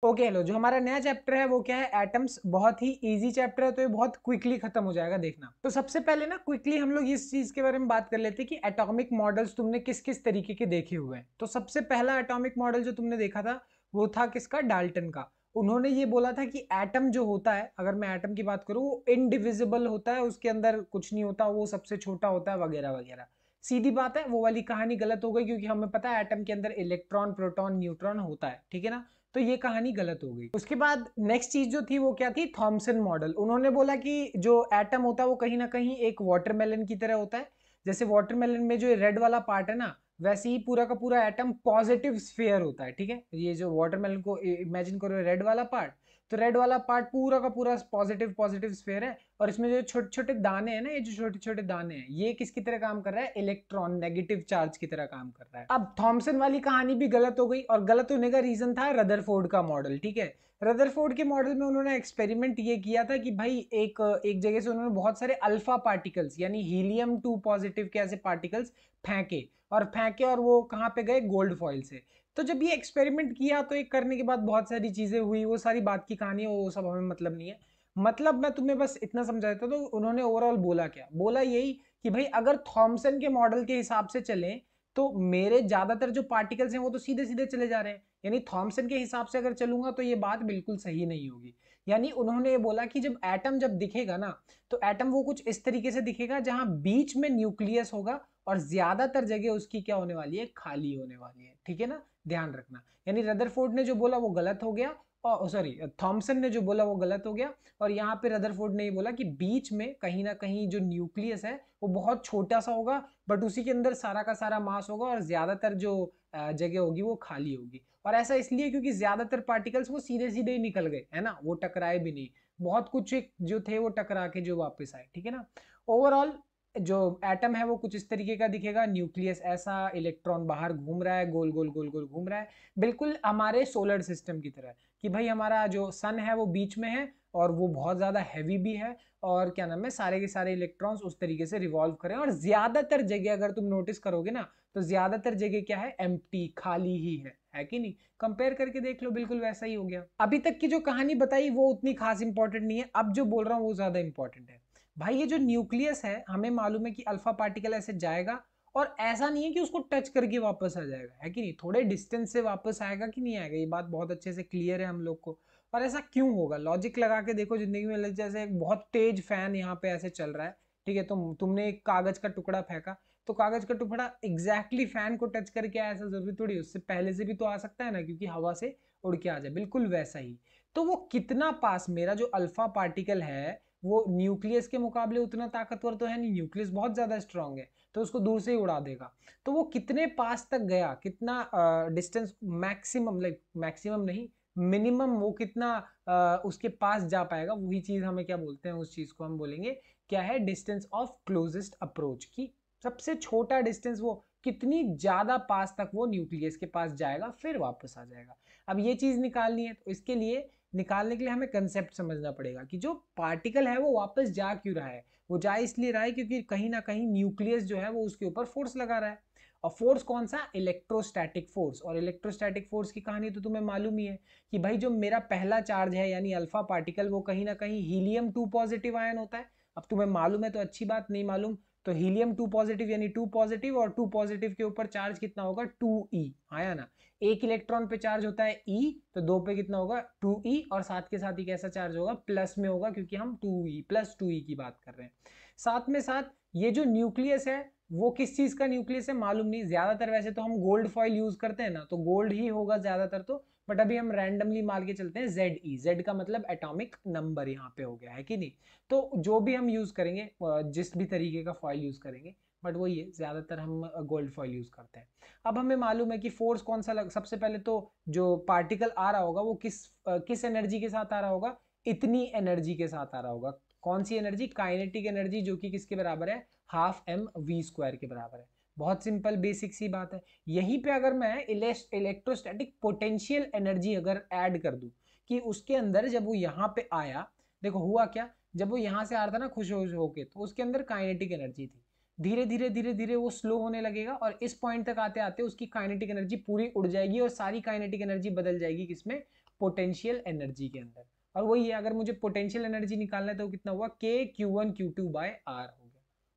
Okay hello, जो हमारा नया चैप्टर है वो क्या है, एटम्स। बहुत ही इजी चैप्टर है, तो ये बहुत क्विकली खत्म हो जाएगा, देखना। तो सबसे पहले ना क्विकली हम लोग इस चीज के बारे में बात कर लेते हैं कि एटॉमिक मॉडल्स तुमने किस किस तरीके के देखे हुए हैं। तो सबसे पहला एटॉमिक मॉडल जो तुमने देखा था वो था किसका, डाल्टन का। उन्होंने ये बोला था कि एटम जो होता है, अगर मैं एटम की बात करूं, वो इनडिविजिबल होता है, उसके अंदर कुछ नहीं होता, वो सबसे छोटा होता है वगैरह वगैरह। सीधी बात है, वो वाली कहानी गलत हो गई, क्योंकि हमें पता है एटम के अंदर इलेक्ट्रॉन, प्रोटॉन, न्यूट्रॉन होता है, ठीक है ना। तो ये कहानी गलत हो गई। उसके बाद नेक्स्ट चीज जो थी वो क्या थी, थॉमसन मॉडल। उन्होंने बोला कि जो एटम होता है वो कहीं ना कहीं एक वाटरमेलन की तरह होता है। जैसे वाटरमेलन में जो रेड वाला पार्ट है ना, वैसे ही पूरा का पूरा एटम पॉजिटिव स्फीयर होता है, ठीक है। ये जो वाटरमेलन को इमेजिन करो, रेड वाला पार्ट, तो रेड वाला पार्ट पूरा का पूरा पॉजिटिव पॉजिटिव स्फीयर है। और इसमें जो छोटे छोटे दाने हैं ना, ये जो छोटे छोटे दाने हैं, ये किसकी तरह काम कर रहा है, इलेक्ट्रॉन, नेगेटिव चार्ज की तरह काम कर रहा है। अब थॉमसन वाली कहानी भी गलत हो गई, और गलत होने का रीजन था रदरफोर्ड का मॉडल, ठीक है। रदरफोर्ड के मॉडल में उन्होंने एक्सपेरिमेंट ये किया था कि भाई एक एक जगह से उन्होंने बहुत सारे अल्फा पार्टिकल्स यानी हीलियम 2 पॉजिटिव के ऐसे पार्टिकल्स फेंके, और वो कहाँ पे गए, गोल्ड फॉइल से। तो जब ये एक्सपेरिमेंट किया तो एक करने के बाद बहुत सारी चीजें हुई, वो सारी बात की कहानी है, वो सब हमें मतलब नहीं है। मतलब मैं तुम्हें बस इतना समझाता, तो उन्होंने ओवरऑल बोला क्या, बोला यही कि भाई अगर थॉमसन के मॉडल के हिसाब से चलें तो मेरे ज्यादातर जो पार्टिकल्स हैं वो तो सीधे सीधे चले जा रहे हैं, यानी थॉमसन के हिसाब से अगर चलूंगा तो ये बात बिल्कुल सही नहीं होगी। यानी उन्होंने ये बोला कि जब एटम जब दिखेगा ना, तो एटम वो कुछ इस तरीके से दिखेगा जहां बीच में न्यूक्लियस होगा, और ज्यादातर जगह उसकी क्या होने वाली है, खाली होने वाली है, ठीक है ना। ध्यान रखना, यानी रदरफोर्ड ने जो बोला वो गलत हो गया, और सॉरी थॉमसन ने जो बोला वो गलत हो गया। और यहाँ पे रदरफोर्ड ने ये बोला कि बीच में कहीं ना कहीं जो न्यूक्लियस है वो बहुत छोटा सा होगा, बट उसी के अंदर सारा का सारा मास होगा, और ज्यादातर जो जगह होगी वो खाली होगी। और ऐसा इसलिए क्योंकि ज्यादातर पार्टिकल्स वो सीधे सीधे ही निकल गए, है ना, वो टकराए भी नहीं। बहुत कुछ जो थे वो टकरा के जो वापस आए, ठीक है ना। ओवरऑल जो एटम है वो कुछ इस तरीके का दिखेगा, न्यूक्लियस ऐसा, इलेक्ट्रॉन बाहर घूम रहा है, गोल गोल गोल गोल घूम रहा है, बिल्कुल हमारे सोलर सिस्टम की तरह। कि भाई हमारा जो सन है वो बीच में है, और वो बहुत ज्यादा हैवी भी है, और क्या नाम है, सारे के सारे इलेक्ट्रॉन्स उस तरीके से रिवॉल्व करें, और ज्यादातर जगह अगर तुम नोटिस करोगे ना, तो ज्यादातर जगह क्या है, एम्प्टी, खाली ही है कि नहीं। कंपेयर करके देख लो, बिल्कुल वैसा ही हो गया। अभी तक की जो कहानी बताई वो उतनी खास इंपॉर्टेंट नहीं है, अब जो बोल रहा हूँ वो ज्यादा इंपॉर्टेंट है। भाई ये जो न्यूक्लियस है, हमें मालूम है कि अल्फा पार्टिकल ऐसे जाएगा, और ऐसा नहीं है कि उसको टच करके वापस आ जाएगा, है कि नहीं, थोड़े डिस्टेंस से वापस आएगा कि नहीं आएगा, ये बात बहुत अच्छे से क्लियर है हम लोग को। और ऐसा क्यों होगा, लॉजिक लगा के देखो जिंदगी में। जैसे एक बहुत तेज फैन यहाँ पे ऐसे चल रहा है, ठीक है, तो तुमने एक कागज का टुकड़ा फेंका, तो कागज का टुकड़ा एग्जैक्टली फैन को टच करके आया, ऐसा जरूरी थोड़ी, उससे पहले से भी तो आ सकता है ना, क्योंकि हवा से उड़ के आ जाए, बिल्कुल वैसा ही। तो वो कितना पास, मेरा जो अल्फा पार्टिकल है वो न्यूक्लियस के मुकाबले उतना ताकतवर तो है नहीं, न्यूक्लियस बहुत ज्यादा स्ट्रांग है, तो उसको दूर से ही उड़ा देगा। तो वो कितने पास तक गया, कितना डिस्टेंस, मैक्सिमम, लाइक मैक्सिमम नहीं, मिनिमम वो कितना उसके पास जा पाएगा, वही चीज हमें क्या बोलते हैं, उस चीज को हम बोलेंगे क्या है, डिस्टेंस ऑफ क्लोजेस्ट अप्रोच की। सबसे छोटा डिस्टेंस वो कितनी ज्यादा पास तक वो न्यूक्लियस के पास जाएगा, फिर वापस आ जाएगा। अब ये चीज निकालनी है, तो इसके लिए, निकालने के लिए हमें कंसेप्ट समझना पड़ेगा कि जो पार्टिकल है वो वापस जा क्यों रहा है। वो जा इसलिए रहा है क्योंकि कहीं ना कहीं न्यूक्लियस जो है वो उसके ऊपर फोर्स लगा रहा है। और फोर्स कौन सा, इलेक्ट्रोस्टैटिक फोर्स। और इलेक्ट्रोस्टैटिक फोर्स की कहानी तो तुम्हें मालूम ही है कि भाई जो मेरा पहला चार्ज है यानी अल्फा पार्टिकल, वो कहीं ना कहीं हीलियम 2 पॉजिटिव आयन होता है। अब तुम्हें मालूम है तो अच्छी बात, नहीं मालूम तो हीलियम 2 पॉजिटिव यानी 2 पॉजिटिव, और 2 पॉजिटिव के ऊपर चार्ज कितना होगा, 2e, आया ना। एक इलेक्ट्रॉन पे चार्ज होता है E, तो दो पे कितना होगा, 2e, और साथ के साथ ही कैसा चार्ज होगा, प्लस में होगा, क्योंकि हम 2e प्लस 2e की बात कर रहे हैं। साथ में साथ ये जो न्यूक्लियस है वो किस चीज का न्यूक्लियस है मालूम नहीं, ज्यादातर वैसे तो हम गोल्ड फॉइल यूज करते हैं ना, तो गोल्ड ही होगा ज्यादातर तो। बट अभी हम रैंडमली मान के चलते हैं Ze, जेड का मतलब एटॉमिक नंबर यहाँ पे हो गया, है कि नहीं। तो जो भी हम यूज करेंगे, जिस भी तरीके का फॉइल यूज करेंगे, बट वही है, ज्यादातर हम गोल्ड फॉइल यूज करते हैं। अब हमें मालूम है कि फोर्स कौन सा सबसे पहले तो जो पार्टिकल आ रहा होगा वो किस एनर्जी के साथ आ रहा होगा, इतनी एनर्जी के साथ आ रहा होगा। कौन सी एनर्जी, काइनेटिक एनर्जी, जो कि किसके बराबर है, हाफ एम वी स्क्वायर के बराबर है। बहुत सिंपल बेसिक सी बात है। यहीं पे अगर मैं इलेक्ट्रोस्टैटिक पोटेंशियल एनर्जी अगर ऐड कर दूं, कि उसके अंदर जब वो यहाँ पे आया, देखो हुआ क्या, जब वो यहाँ से आ रहा था ना खुश होके, तो उसके अंदर काइनेटिक एनर्जी थी। धीरे धीरे धीरे धीरे वो स्लो होने लगेगा, और इस पॉइंट तक आते आते उसकी काइनेटिक एनर्जी पूरी उड़ जाएगी, और सारी काइनेटिक एनर्जी बदल जाएगी किसमें, पोटेंशियल एनर्जी के अंदर। और वही है, अगर मुझे पोटेंशियल एनर्जी निकालना है तो कितना हुआ, k q one q two by r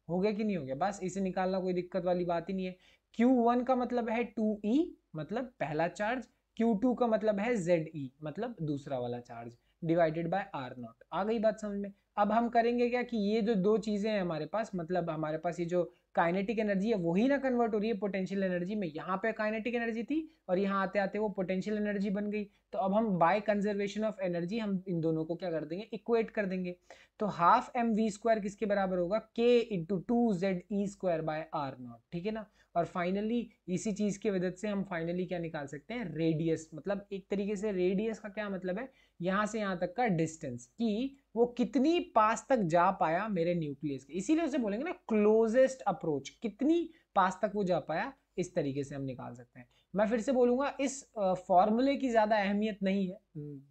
हो गया कि नहीं हो गया। बस इसे निकालना कोई दिक्कत वाली बात ही नहीं है। Q1 का मतलब है 2E मतलब पहला चार्ज, Q2 का मतलब है ZE मतलब दूसरा वाला चार्ज, डिवाइडेड बाय R0। आ गई बात समझ में। अब हम करेंगे क्या कि ये जो दो चीजें हैं हमारे पास, मतलब हमारे पास ये जो काइनेटिक एनर्जी है वही ना कन्वर्ट हो रही है पोटेंशियल एनर्जी में। यहाँ पे काइनेटिक एनर्जी थी और यहाँ आते आते वो पोटेंशियल एनर्जी बन गई। तो अब हम बाय कंजर्वेशन ऑफ एनर्जी हम इन दोनों को क्या कर देंगे, इक्वेट कर देंगे। तो हाफ एम वी स्क्वायर किसके बराबर होगा, k into two z e square by r naught, ठीक है ना। और फाइनली इसी चीज की वजह से हम फाइनली क्या निकाल सकते हैं, रेडियस। मतलब एक तरीके से रेडियस का क्या मतलब है, यहां से यहां तक का डिस्टेंस, कि वो कितनी पास तक जा पाया मेरे न्यूक्लियस के। इसीलिए उसे बोलेंगे ना क्लोजेस्ट अप्रोच, कितनी पास तक वो जा पाया, इस तरीके से हम निकाल सकते हैं। मैं फिर से बोलूंगा, इस फॉर्मूले की ज्यादा अहमियत नहीं है,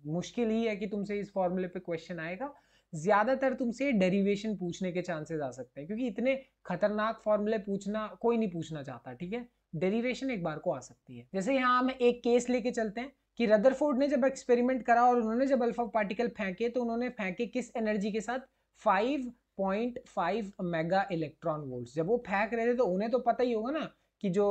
मुश्किल ही है कि तुमसे इस फॉर्मूले पे क्वेश्चन आएगा। ज्यादातर तुमसे डेरिवेशन पूछने के चांसेस आ सकते हैं, क्योंकि इतने खतरनाक फॉर्मूले पूछना कोई नहीं पूछना चाहता, ठीक है। डेरिवेशन एक बार को आ सकती है। जैसे यहाँ हम एक केस लेके चलते हैं कि रदरफोर्ड ने जब एक्सपेरिमेंट करा और उन्होंने जब अल्फा पार्टिकल फेंके, तो उन्होंने फेंके किस एनर्जी के साथ, 5.5 मेगा इलेक्ट्रॉन वोल्ट। जब वो फेंक रहे थे तो उन्हें तो पता ही होगा ना कि जो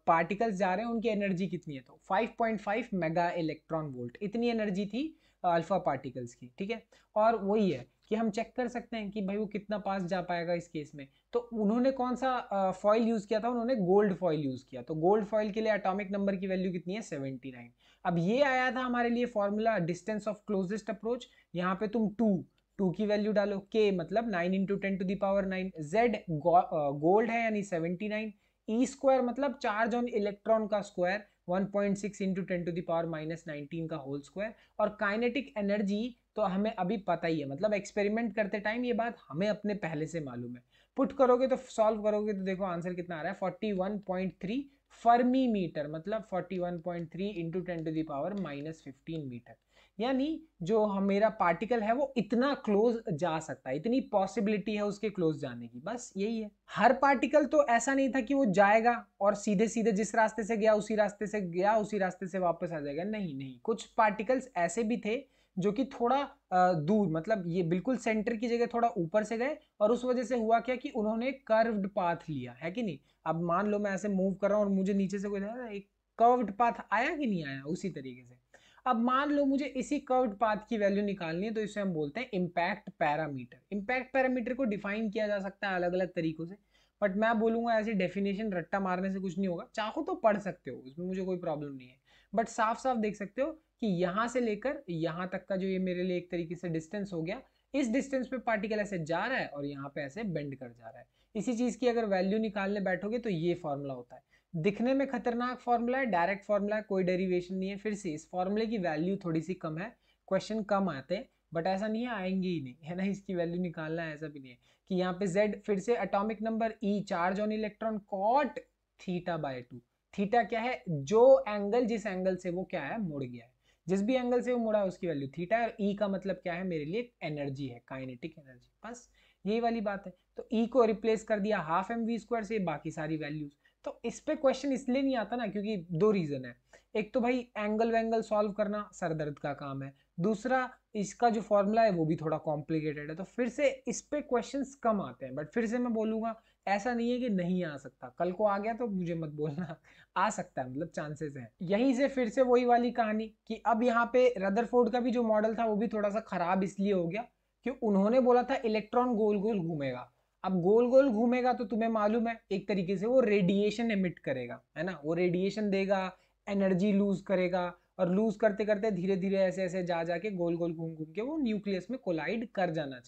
पार्टिकल्स जा रहे हैं उनकी एनर्जी कितनी है। तो 5.5 मेगा इलेक्ट्रॉन वोल्ट इतनी एनर्जी थी अल्फा पार्टिकल्स की, ठीक है। और वही है कि हम चेक कर सकते हैं कि भाई वो कितना पास जा पाएगा इस केस में। तो उन्होंने कौन सा फॉइल यूज किया था, उन्होंने गोल्ड फॉइल यूज किया। तो गोल्ड फॉइल के लिए एटॉमिक नंबर की वैल्यू कितनी है, 79। अब ये आया था हमारे लिए formula distance of closest approach. यहाँ पे तुम टू की वैल्यू डालो, के मतलब 9 इंटू 10⁻⁹, जेड गोल्ड है यानी 79, ई स्क्वायर मतलब चार्ज ऑन इलेक्ट्रॉन का स्क्वायर 1.6 इंटू 10⁻⁻19 का होल स्क्वायर। और काइनेटिक एनर्जी तो हमें अभी पता ही है, मतलब एक्सपेरिमेंट करते टाइम ये बात हमें अपने पहले से मालूम है। पुट करोगे तो सॉल्व करोगे तो देखो आंसर कितना आ रहा है, 41.3 फर्मी मीटर, मतलब 41.3 इंटू 10⁻⁻15 मीटर। यानी जो हम मेरा पार्टिकल है वो इतना क्लोज जा सकता है, इतनी पॉसिबिलिटी है उसके क्लोज जाने की, बस यही है। हर पार्टिकल तो ऐसा नहीं था कि वो जाएगा और सीधे सीधे जिस रास्ते से गया उसी रास्ते से गया उसी रास्ते से वापस आ जाएगा, नहीं नहीं। कुछ पार्टिकल्स ऐसे भी थे जो कि थोड़ा दूर, मतलब ये बिल्कुल सेंटर की जगह थोड़ा ऊपर से गए, और उस वजह से हुआ क्या कि उन्होंने कर्व्ड पाथ लिया, है कि नहीं। अब मान लो मैं ऐसे मूव कर रहा हूँ और मुझे नीचे से कोई एक कर्व्ड पाथ आया कि नहीं आया, उसी तरीके से। अब मान लो मुझे इसी कर्व्ड पाथ की वैल्यू निकालनी है, तो इसे हम बोलते हैं इम्पैक्ट पैरामीटर। इम्पैक्ट पैरामीटर को डिफाइन किया जा सकता है अलग अलग तरीकों से, बट मैं बोलूंगा ऐसी डेफिनेशन रट्टा मारने से कुछ नहीं होगा। चाहो तो पढ़ सकते हो, उसमें मुझे कोई प्रॉब्लम नहीं है, बट साफ साफ देख सकते हो कि यहां से लेकर यहां तक का जो ये मेरे लिए एक तरीके से डिस्टेंस हो गया, इस डिस्टेंस पे पार्टिकल ऐसे जा रहा है और यहाँ पे ऐसे बेंड कर जा रहा है। इसी चीज की अगर वैल्यू निकालने बैठोगे तो ये फॉर्मूला होता है। दिखने में खतरनाक फॉर्मूला है, डायरेक्ट फॉर्मूला है, कोई डेरिवेशन नहीं है। फिर से इस फॉर्मूले की वैल्यू थोड़ी सी कम है, क्वेश्चन कम आते हैं, बट ऐसा नहीं है आएंगे ही नहीं, है ना। इसकी वैल्यू निकालना है, ऐसा भी नहीं है कि यहाँ पे z फिर से atomic number e charge on electron cot θ/2। Theta क्या है, जो एंगल जिस एंगल से वो क्या है मुड़ गया है, जिस भी एंगल से वो मुड़ा है उसकी वैल्यू थीटा है। और ई का मतलब क्या है मेरे लिए, एनर्जी है, काइनेटिक एनर्जी, बस यही वाली बात है। तो ई को रिप्लेस कर दिया हाफ एम वी स्क्वायर से, बाकी सारी वैल्यूज। तो इस पे क्वेश्चन इसलिए नहीं आता ना क्योंकि दो रीजन है। एक तो भाई एंगल वैंगल सॉल्व करना सर दर्द का काम है, दूसरा इसका जो फॉर्मूला है वो भी थोड़ा कॉम्प्लिकेटेड है, तो फिर से इस पे क्वेश्चंस कम आते हैं। बट फिर से मैं बोलूंगा ऐसा नहीं है कि नहीं आ सकता, कल को आ गया तो मुझे मत बोलना, आ सकता है, मतलब चांसेस हैं। यहीं से फिर से वही वाली कहानी कि अब यहाँ पे रदरफोर्ड का भी जो मॉडल था वो भी थोड़ा सा खराब इसलिए हो गया कि उन्होंने बोला था इलेक्ट्रॉन गोल गोल घूमेगा। अब गोल गोल घूमेगा तो तुम्हें मालूम है एक तरीके से वो रेडिएशन एमिट करेगा, है ना, वो रेडिएशन देगा, एनर्जी लूज करेगा, और लूज करते करते धीरे धीरे ऐसे ऐसे जा जाके गोल गोल घूम घूम के वो न्यूक्लियस में कोलाइड कर जाना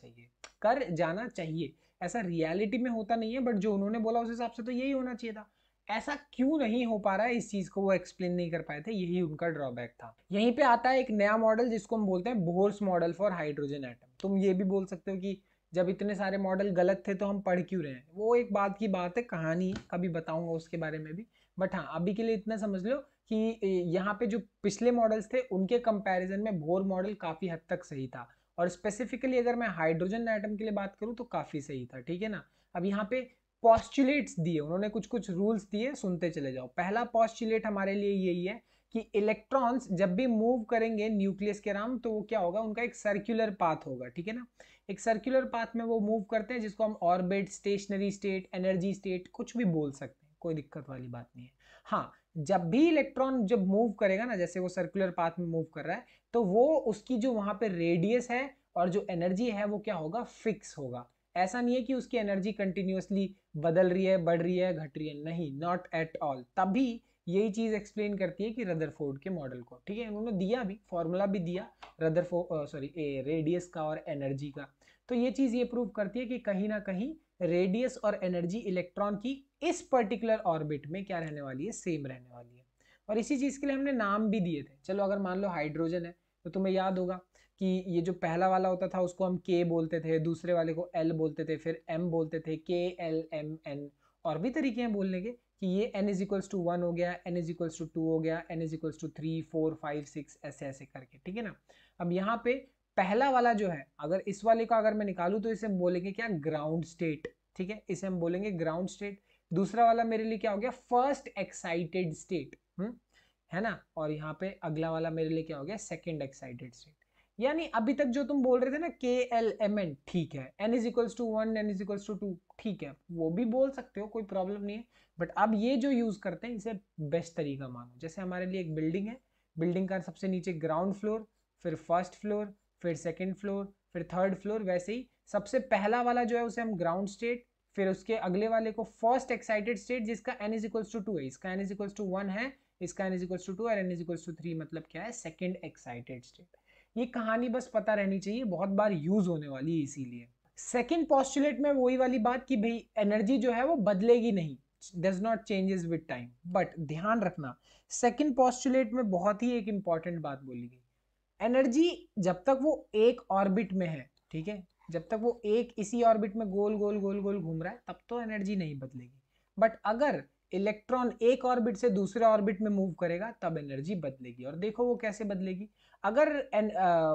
चाहिए। ऐसा रियलिटी में होता नहीं है, बट जो उन्होंने बोला उस हिसाब से तो यही होना चाहिए था। ऐसा क्यों नहीं हो पा रहा है, इस चीज को वो एक्सप्लेन नहीं कर पाए थे, यही उनका ड्रॉबैक था। यहीं पे आता है एक नया मॉडल जिसको हम बोलते हैं Bohr's model for hydrogen atom. तुम ये भी बोल सकते हो कि जब इतने सारे मॉडल गलत थे तो हम पढ़ क्यों रहे हैं, वो एक बात की बात है, कहानी कभी बताऊंगा उसके बारे में भी। बट हाँ, अभी के लिए इतना समझ लो कि यहाँ पे जो पिछले मॉडल्स थे उनके कंपैरिजन में बोर मॉडल काफी हद तक सही था, और स्पेसिफिकली अगर मैं हाइड्रोजन एटम के लिए बात करूँ तो काफी सही था, ठीक है ना। अब यहाँ पे पॉस्टुलेट्स दिए उन्होंने, कुछ कुछ रूल्स दिए, सुनते चले जाओ। पहला पॉस्टुलेट हमारे लिए यही है कि इलेक्ट्रॉन्स जब भी मूव करेंगे न्यूक्लियस के अराउंड तो वो क्या होगा, उनका एक सर्कुलर पाथ होगा, ठीक है ना। एक सर्कुलर पाथ में वो मूव करते हैं, जिसको हम orbit, stationery state, energy state कुछ भी बोल सकते हैं, कोई दिक्कत वाली बात नहीं है। हाँ, जब भी इलेक्ट्रॉन जब मूव करेगा ना, जैसे वो सर्कुलर पाथ में मूव कर रहा है, तो वो उसकी जो वहां पे रेडियस है और जो एनर्जी है वो क्या होगा, फिक्स होगा। ऐसा नहीं है कि उसकी एनर्जी कंटिन्यूअसली बदल रही है, बढ़ रही है, घट रही है, नहीं, नॉट एट ऑल। तभी यही चीज एक्सप्लेन करती है कि रदरफोर्ड के मॉडल को, ठीक है, उन्होंने दिया भी, फॉर्मूला भी दिया रदरफोर्ड रेडियस का और एनर्जी का। तो ये चीज ये प्रूव करती है कि कहीं ना कहीं रेडियस और एनर्जी इलेक्ट्रॉन की इस पर्टिकुलर ऑर्बिट में क्या रहने वाली है, सेम रहने वाली है। और इसी चीज के लिए हमने नाम भी दिए थे। चलो अगर मान लो हाइड्रोजन है, तो तुम्हें याद होगा कि ये जो पहला वाला होता था उसको हम के बोलते थे, दूसरे वाले को एल बोलते थे, फिर एम बोलते थे, के एल एम एन। और भी तरीके हैं बोलने के कि ये n इज इक्वल्स टू 1 हो गया, n इज इक्वल्स टू 2 हो गया, n इज इक्वल्स टू 3 4 5 6, ऐसे ऐसे करके, ठीक है ना। अब यहाँ पे पहला वाला जो है, अगर इस वाले का अगर मैं निकालूं तो इसे हम बोलेंगे क्या, ग्राउंड स्टेट, ठीक है, इसे हम बोलेंगे ग्राउंड स्टेट। दूसरा वाला मेरे लिए क्या हो गया, फर्स्ट एक्साइटेड स्टेट, है ना। और यहाँ पे अगला वाला मेरे लिए क्या हो गया, सेकेंड एक्साइटेड स्टेट। यानी अभी तक जो तुम बोल रहे थे ना के एल एम एन, ठीक है, n is equals to 1, n is equals to 2, ठीक है, वो भी बोल सकते हो, कोई प्रॉब्लम नहीं है। बट अब ये जो यूज करते हैं इसे बेस्ट तरीका मानो। जैसे हमारे लिए एक बिल्डिंग है, बिल्डिंग का सबसे नीचे ग्राउंड फ्लोर, फिर फर्स्ट फ्लोर, फिर सेकेंड फ्लोर, फिर थर्ड फ्लोर, वैसे ही सबसे पहला वाला जो है उसे हम ग्राउंड स्टेट, फिर उसके अगले वाले को फर्स्ट एक्साइटेड स्टेट जिसका n इज इक्वल्स टू 2 है, इसका n इज इक्वल्स टू 1 है, इसका n इज इक्वल्स टू 2 और n इज इक्वल्स टू 3, मतलब क्या है, सेकेंड एक्साइटेड स्टेट। ये कहानी बस पता रहनी चाहिए, बहुत बार यूज होने वाली है इसीलिए। सेकेंड पॉस्टुलेट में वही वाली बात कि भाई एनर्जी जो है वो बदलेगी नहीं, does not changes with time. But ध्यान रखना, सेकेंड पॉस्टुलेट में बहुत ही एक इंपॉर्टेंट बात बोली गई, एनर्जी जब तक वो एक ऑर्बिट में है, ठीक है, जब तक वो एक इसी ऑर्बिट में गोल गोल गोल गोल घूम रहा है तब तो एनर्जी नहीं बदलेगी। बट अगर इलेक्ट्रॉन एक ऑर्बिट से दूसरे ऑर्बिट में मूव करेगा तब एनर्जी बदलेगी। और देखो वो कैसे बदलेगी, अगर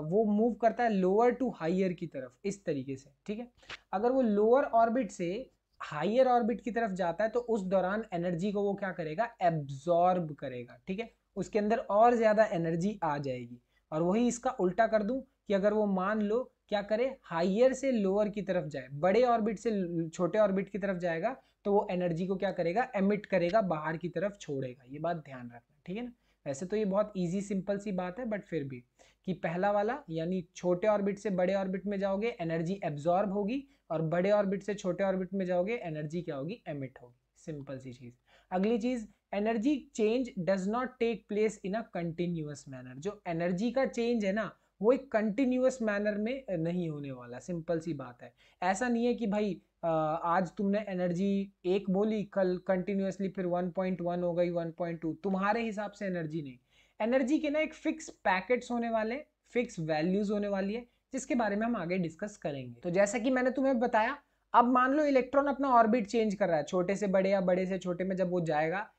वो मूव करता है लोअर टू हाइयर की तरफ इस तरीके से, ठीक है, अगर वो लोअर ऑर्बिट से हाइयर ऑर्बिट की तरफ जाता है तो उस दौरान एनर्जी को वो क्या करेगा, एब्जॉर्ब करेगा, ठीक है, उसके अंदर और ज्यादा एनर्जी आ जाएगी। और वही इसका उल्टा कर दूं कि अगर वो मान लो क्या करे, हाइयर से लोअर की तरफ जाए, बड़े ऑर्बिट से छोटे ऑर्बिट की तरफ जाएगा, तो वो एनर्जी को क्या करेगा, एमिट करेगा, बाहर की तरफ छोड़ेगा। ये बात ध्यान रखना, ठीक है ना। वैसे तो ये बहुत इजी सिंपल सी बात है, बट फिर भी कि पहला वाला यानी छोटे ऑर्बिट से बड़े ऑर्बिट में जाओगे एनर्जी एब्जॉर्ब होगी, और बड़े ऑर्बिट से छोटे ऑर्बिट में जाओगे एनर्जी क्या होगी, एमिट होगी, सिंपल सी चीज। अगली चीज, energy change does not take place in a continuous manner. जो एनर्जी का चेंज है ना वो एक कंटिन्यूअस मैनर में नहीं होने वाला, सिंपल सी बात है। ऐसा नहीं है कि भाई आज तुमने एनर्जी एक बोली, कल कंटिन्यूअसली फिर 1.1 हो गई, 1.2, तुम्हारे हिसाब से एनर्जी नहीं। एनर्जी के ना एक फिक्स पैकेट्स होने वाले, फिक्स वैल्यूज होने वाली है, जिसके बारे में हम आगे डिस्कस करेंगे। तो जैसा कि मैंने तुम्हें बताया, अब मान लो इलेक्ट्रॉन अपना ऑर्बिट चेंज कर रहा है, छोटे से बड़े या बड़े से छोटे में जब वो जाएगा,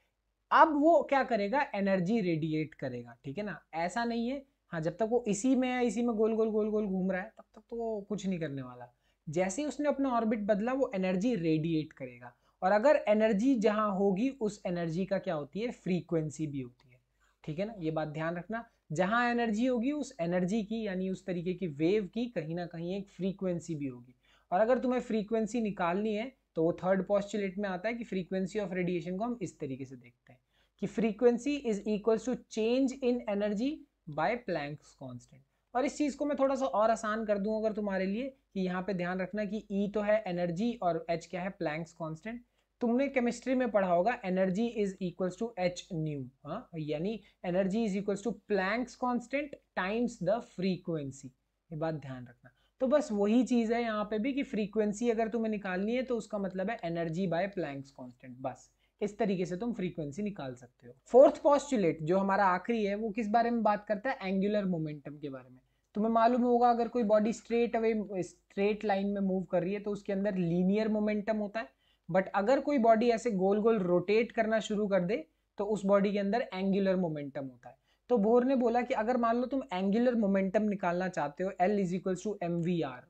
अब वो क्या करेगा, एनर्जी रेडिएट करेगा, ठीक है ना। ऐसा नहीं है, हाँ, जब तक वो इसी में है, इसी में गोल गोल गोल गोल घूम रहा है, तब तक तो वो कुछ नहीं करने वाला। जैसे ही उसने अपना ऑर्बिट बदला वो एनर्जी रेडिएट करेगा। और अगर एनर्जी जहां होगी उस एनर्जी का क्या होती है, फ्रीक्वेंसी भी होती है, ठीक है ना। ये बात ध्यान रखना, जहां एनर्जी होगी उस एनर्जी की यानी उस तरीके की वेव की कहीं ना कहीं एक फ्रीक्वेंसी भी होगी। और अगर तुम्हें फ्रीक्वेंसी निकालनी है तो वो थर्ड पॉस्टुलेट में आता है कि फ्रीक्वेंसी ऑफ रेडिएशन को हम इस तरीके से देखते हैं कि frequency is equals to change in energy by Planck's constant. और इस चीज को मैं थोड़ा सा और आसान कर दूं अगर तुम्हारे लिए, कि यहाँ पे ध्यान रखना कि E तो है एनर्जी और H क्या है, प्लैंक्स कांस्टेंट। तुमने केमिस्ट्री में पढ़ा होगा energy is equals to h nu, हाँ, यानी energy is equals to Planck's constant times the frequency. ये बात ध्यान रखना। तो बस वही चीज है यहाँ पे भी कि फ्रीक्वेंसी अगर तुम्हें निकालनी है तो उसका मतलब है एनर्जी बाय प्लैंक्स कांस्टेंट, बस इस तरीके से तुम फ्रीक्वेंसी निकाल सकते हो। फोर्थ पॉस्टुलेट जो हमारा आखिरी है वो किस बारे में बात करता है, एंगुलर मोमेंटम के बारे में। तुम्हें मालूम होगा अगर कोई बॉडी स्ट्रेट लाइन में मूव कर रही है तो उसके अंदर लीनियर मोमेंटम होता है, बट अगर कोई बॉडी ऐसे गोल गोल रोटेट करना शुरू कर दे तो उस बॉडी के अंदर एंगुलर मोमेंटम होता है। तो बोर ने बोला कि अगर मान लो तुम एंगुलर मोमेंटम निकालना चाहते हो, L is equals to mvr,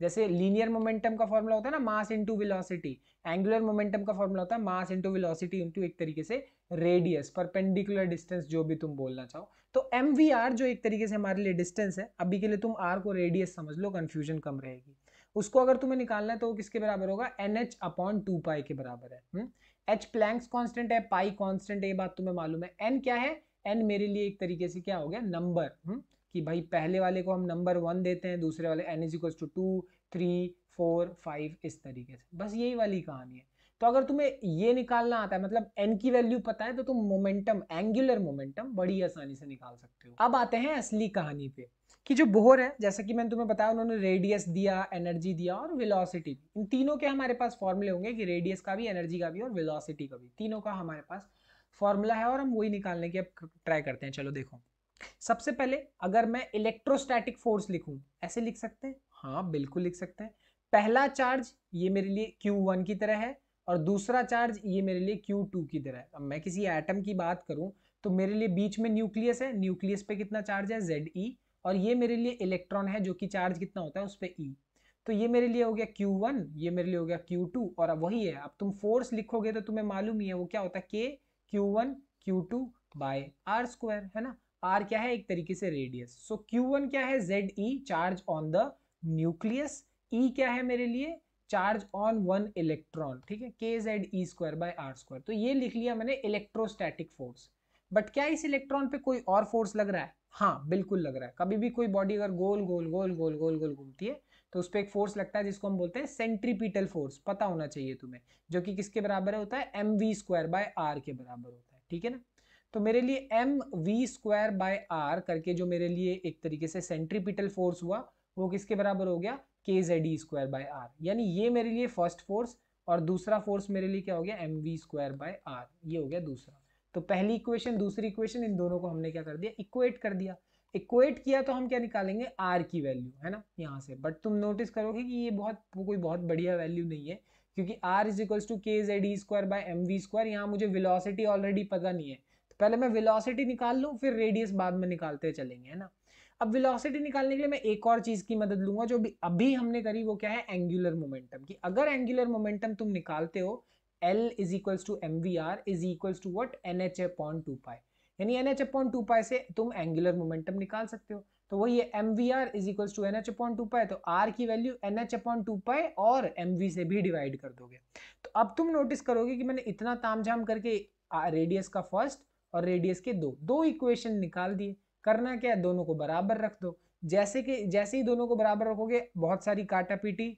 जैसे लीनियर मोमेंटम का फॉर्मूला होता है ना mass into velocity, angular momentum का फॉर्मूला होता है मास इनटू वेलोसिटी इनटू एक तरीके से रेडियस, परपेंडिकुलर डिस्टेंस, जो भी तुम बोलना चाहो। तो mvr जो एक तरीके से हमारे लिए डिस्टेंस है, अभी के लिए तुम r को रेडियस समझ लो, कंफ्यूजन कम रहेगी। उसको अगर तुम्हें निकालना है तो वो किसके बराबर होगा, nh/2 के बराबर है। h प्लैंक्स कांस्टेंट है, पाई कांस्टेंट है, ये बात तुम्हें मालूम है। n क्या है, n मेरे लिए एक तरीके से क्या हो गया, नंबर, कि भाई पहले वाले को हम नंबर 1 देते हैं, दूसरे वाले n = 2 3 4 5 इस तरीके से, बस यही वाली कहानी है। तो अगर तुम्हें ये निकालना आता है, मतलब n की वैल्यू पता है, तो तुम मोमेंटम, एंगुलर मोमेंटम बड़ी आसानी से निकाल सकते हो। अब आते हैं असली कहानी पे, कि जो बोहर है, जैसा कि मैंने तुम्हें बताया, उन्होंने रेडियस दिया, एनर्जी दिया और वेलोसिटी दी। इन तीनों के हमारे पास फॉर्मूले होंगे, कि रेडियस का भी, एनर्जी का भी और वेलोसिटी का भी, तीनों का हमारे पास फॉर्मूला है, और हम वही निकालने की अब ट्राई करते हैं। चलो देखो, सबसे पहले अगर मैं इलेक्ट्रोस्टैटिक फोर्स लिखूं, ऐसे लिख सकते हैं, हाँ बिल्कुल लिख सकते हैं। पहला चार्ज ये मेरे लिए Q1 की तरह है, और दूसरा चार्ज ये मेरे लिए Q2 की तरह है। अब मैं किसी एटम की बात करूं तो मेरे लिए बीच में न्यूक्लियस है, न्यूक्लियस पे कितना चार्ज है, Ze, और ये मेरे लिए इलेक्ट्रॉन है, जो कि चार्ज कितना होता है उस पर E। तो ये मेरे लिए हो गया Q1, ये मेरे लिए हो गया Q2, और अब वही है, अब तुम फोर्स लिखोगे तो तुम्हें मालूम ही है वो क्या होता है, K Q1 Q2 bye r², है ना। r क्या है, एक तरीके से रेडियस। सो Q1 क्या है, Ze, charge on the nucleus. E क्या है मेरे लिए, चार्ज ऑन 1 इलेक्ट्रॉन, ठीक है, kZe²/r²। तो ये लिख लिया मैंने इलेक्ट्रोस्टैटिक फोर्स। बट क्या इस इलेक्ट्रॉन पे कोई और फोर्स लग रहा है, हाँ बिल्कुल लग रहा है। कभी भी कोई बॉडी अगर गोल गोल गोल गोल गोल गोल घूमती है तो उस पर एक फोर्स लगता है, जिसको हम बोलते हैं सेंट्रीपिटल फोर्स, पता होना चाहिए तुम्हें, जो कि किसके बराबर होता है, mv²/r के बराबर होता है, ठीक है ना। तो मेरे लिए mv²/r करके जो मेरे लिए एक तरीके से सेंट्रीपिटल फोर्स हुआ, वो किसके बराबर हो गया, kZe²/r। यानी ये मेरे लिए फर्स्ट फोर्स, और दूसरा फोर्स मेरे लिए क्या हो गया, mv²/r, ये हो गया दूसरा। तो पहली इक्वेशन, दूसरी इक्वेशन, इन दोनों को हमने क्या कर दिया, इक्वेट कर दिया। इक्वेट किया तो हम क्या निकालेंगे, r की वैल्यू, है ना, यहाँ से। बट तुम नोटिस करोगे कि ये कोई बहुत बढ़िया वैल्यू नहीं है, क्योंकि r = kZe²/mv²। यहाँ मुझे वेलोसिटी ऑलरेडी पता नहीं है, तो पहले मैं वेलोसिटी निकाल लूँ, फिर रेडियस बाद में निकालते चलेंगे, है ना। अब वेलोसिटी निकालने के लिए मैं एक और चीज की मदद लूंगा, जो भी अभी हमने करी, वो क्या है, एंगुलर मोमेंटम की। अगर एंगुलर मोमेंटम तुम निकालते हो, L = mvr = what, nh/2π, यानी nh/2π से तुम एंगुलर मोमेंटम निकाल सकते हो। तो वही है, mvr = nh/2π, तो r की वैल्यू nh/2π और mv से भी डिवाइड कर दोगे। तो अब तुम नोटिस करोगे कि मैंने इतना तामझाम करके रेडियस का फर्स्ट और रेडियस के दो इक्वेशन निकाल दिए। करना क्या है, दोनों को बराबर रख दो। जैसे ही दोनों को बराबर रखोगे, बहुत सारी काटापीटी,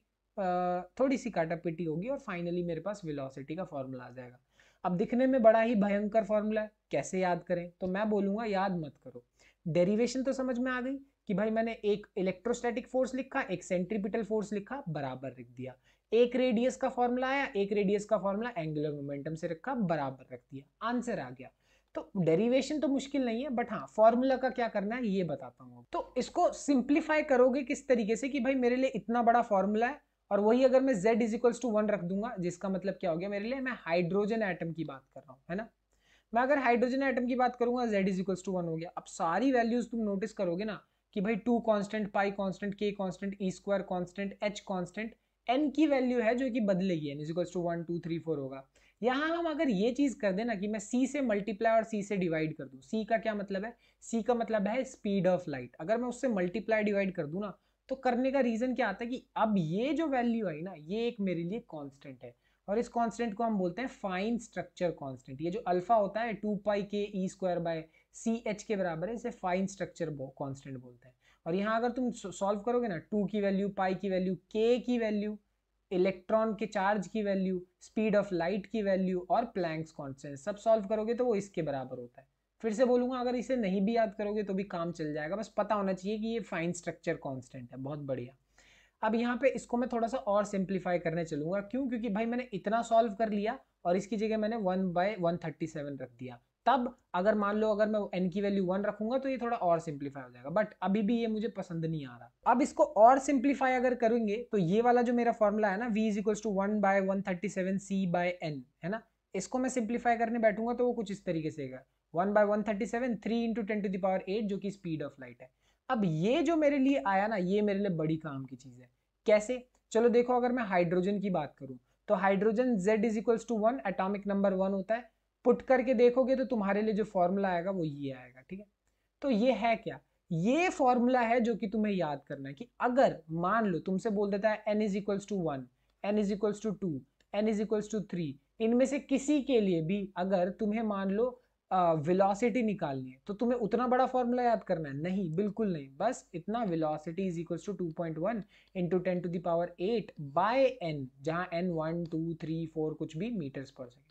थोड़ी सी काटापीटी होगी, और फाइनली मेरे पास वेलोसिटी का फॉर्मूला आ जाएगा। अब दिखने में बड़ा ही भयंकर फॉर्मूला है, कैसे याद करें, तो मैं बोलूंगा याद मत करो। डेरिवेशन तो समझ में आ गई, कि भाई मैंने एक इलेक्ट्रोस्टैटिक फोर्स लिखा, एक सेंट्रीपिटल फोर्स लिखा, बराबर रख दिया। एक रेडियस का फॉर्मूला आया, एक रेडियस का फॉर्मूला एंगुलर मोमेंटम से रखा, बराबर रख दिया, आंसर आ गया। तो डेरिवेशन तो मुश्किल नहीं है, बट हाँ फॉर्मूला का क्या करना है ये बताता हूँ। तो इसको सिंप्लीफाई करोगे किस तरीके से, कि भाई मेरे लिए इतना बड़ा फॉर्मूला है, और वही अगर मैं Z = 1 रख दूंगा, जिसका मतलब क्या हो गया मेरे लिए, मैं हाइड्रोजन एटम की बात कर रहा हूँ, है ना। मैं अगर हाइड्रोजन एटम की बात करूंगा, Z = 1 हो गया। अब सारी वैल्यूज तुम नोटिस करोगे ना, कि भाई 2 कांस्टेंट, पाई constant, k constant, E² constant, H constant, n की वैल्यू है जो कि बदलेगी, n = 1 2 3 4 होगा। यहाँ हम अगर ये चीज कर देना कि मैं c से मल्टीप्लाई और c से डिवाइड कर दूं, c का क्या मतलब है, c का मतलब है स्पीड ऑफ लाइट। अगर मैं उससे मल्टीप्लाई डिवाइड कर दूं ना, तो करने का रीजन क्या आता है, कि अब ये जो वैल्यू आई ना, ये एक मेरे लिए कांस्टेंट है, और इस कांस्टेंट को हम बोलते हैं फाइन स्ट्रक्चर कांस्टेंट। ये जो अल्फा होता है 2πke²/ch के बराबर है, इसे फाइन स्ट्रक्चर कांस्टेंट बोलते हैं। और यहाँ अगर तुम सॉल्व करोगे ना, 2 की वैल्यू, पाई की वैल्यू, k की वैल्यू, इलेक्ट्रॉन के चार्ज की वैल्यू, स्पीड ऑफ लाइट की वैल्यू, और प्लैंक्स कांस्टेंट, सब सॉल्व करोगे तो वो इसके बराबर होता है। फिर से बोलूंगा, अगर इसे नहीं भी याद करोगे तो भी काम चल जाएगा, बस पता होना चाहिए कि ये फाइन स्ट्रक्चर कांस्टेंट है। बहुत बढ़िया। अब यहाँ पे इसको मैं थोड़ा सा और सिंप्लीफाई करने चलूंगा, क्यों, क्योंकि भाई मैंने इतना सॉल्व कर लिया, और इसकी जगह मैंने 1/137 रख दिया। तब अगर मान लो अगर मैं n की वैल्यू 1 रखूंगा तो ये थोड़ा और सिंप्लीफाई हो जाएगा, बट अभी भी ये मुझे पसंद नहीं आ रहा। अब इसको और सिंप्लीफाई अगर करेंगे तो ये वाला जो मेरा फॉर्मूला है ना, v = 1/137c/n, है ना, इसको मैं सिंप्लीफाई करने बैठूंगा तो वो कुछ इस तरीके से 1/137 3 × 10⁸ जो कि स्पीड ऑफ लाइट है। अब ये जो मेरे लिए आया ना, ये मेरे लिए बड़ी काम की चीज है, कैसे? चलो देखो, अगर मैं हाइड्रोजन की बात करूं तो hydrogen Z is equals to 1, atomic number 1 होता है। पुट करके देखोगे तो तुम्हारे लिए जो फॉर्मूला आएगा वो ये आएगा, ठीक है। तो ये है क्या? ये फॉर्मूला है जो कि तुम्हें याद करना है कि अगर मान लो तुमसे बोल देता है n is equals to 1, n is equals to 2, n is equals to 3, इनमें से किसी के लिए भी अगर तुम्हें मान लो वेलोसिटी निकालनी है तो तुम्हें उतना बड़ा फॉर्मूला याद करना है? नहीं, बिल्कुल नहीं। बस इतना, velocity is equals to 2.1 into 10 to the power 8 by n, जहां n 1 2 3 4 कुछ भी मीटर्स पर सेकेंड।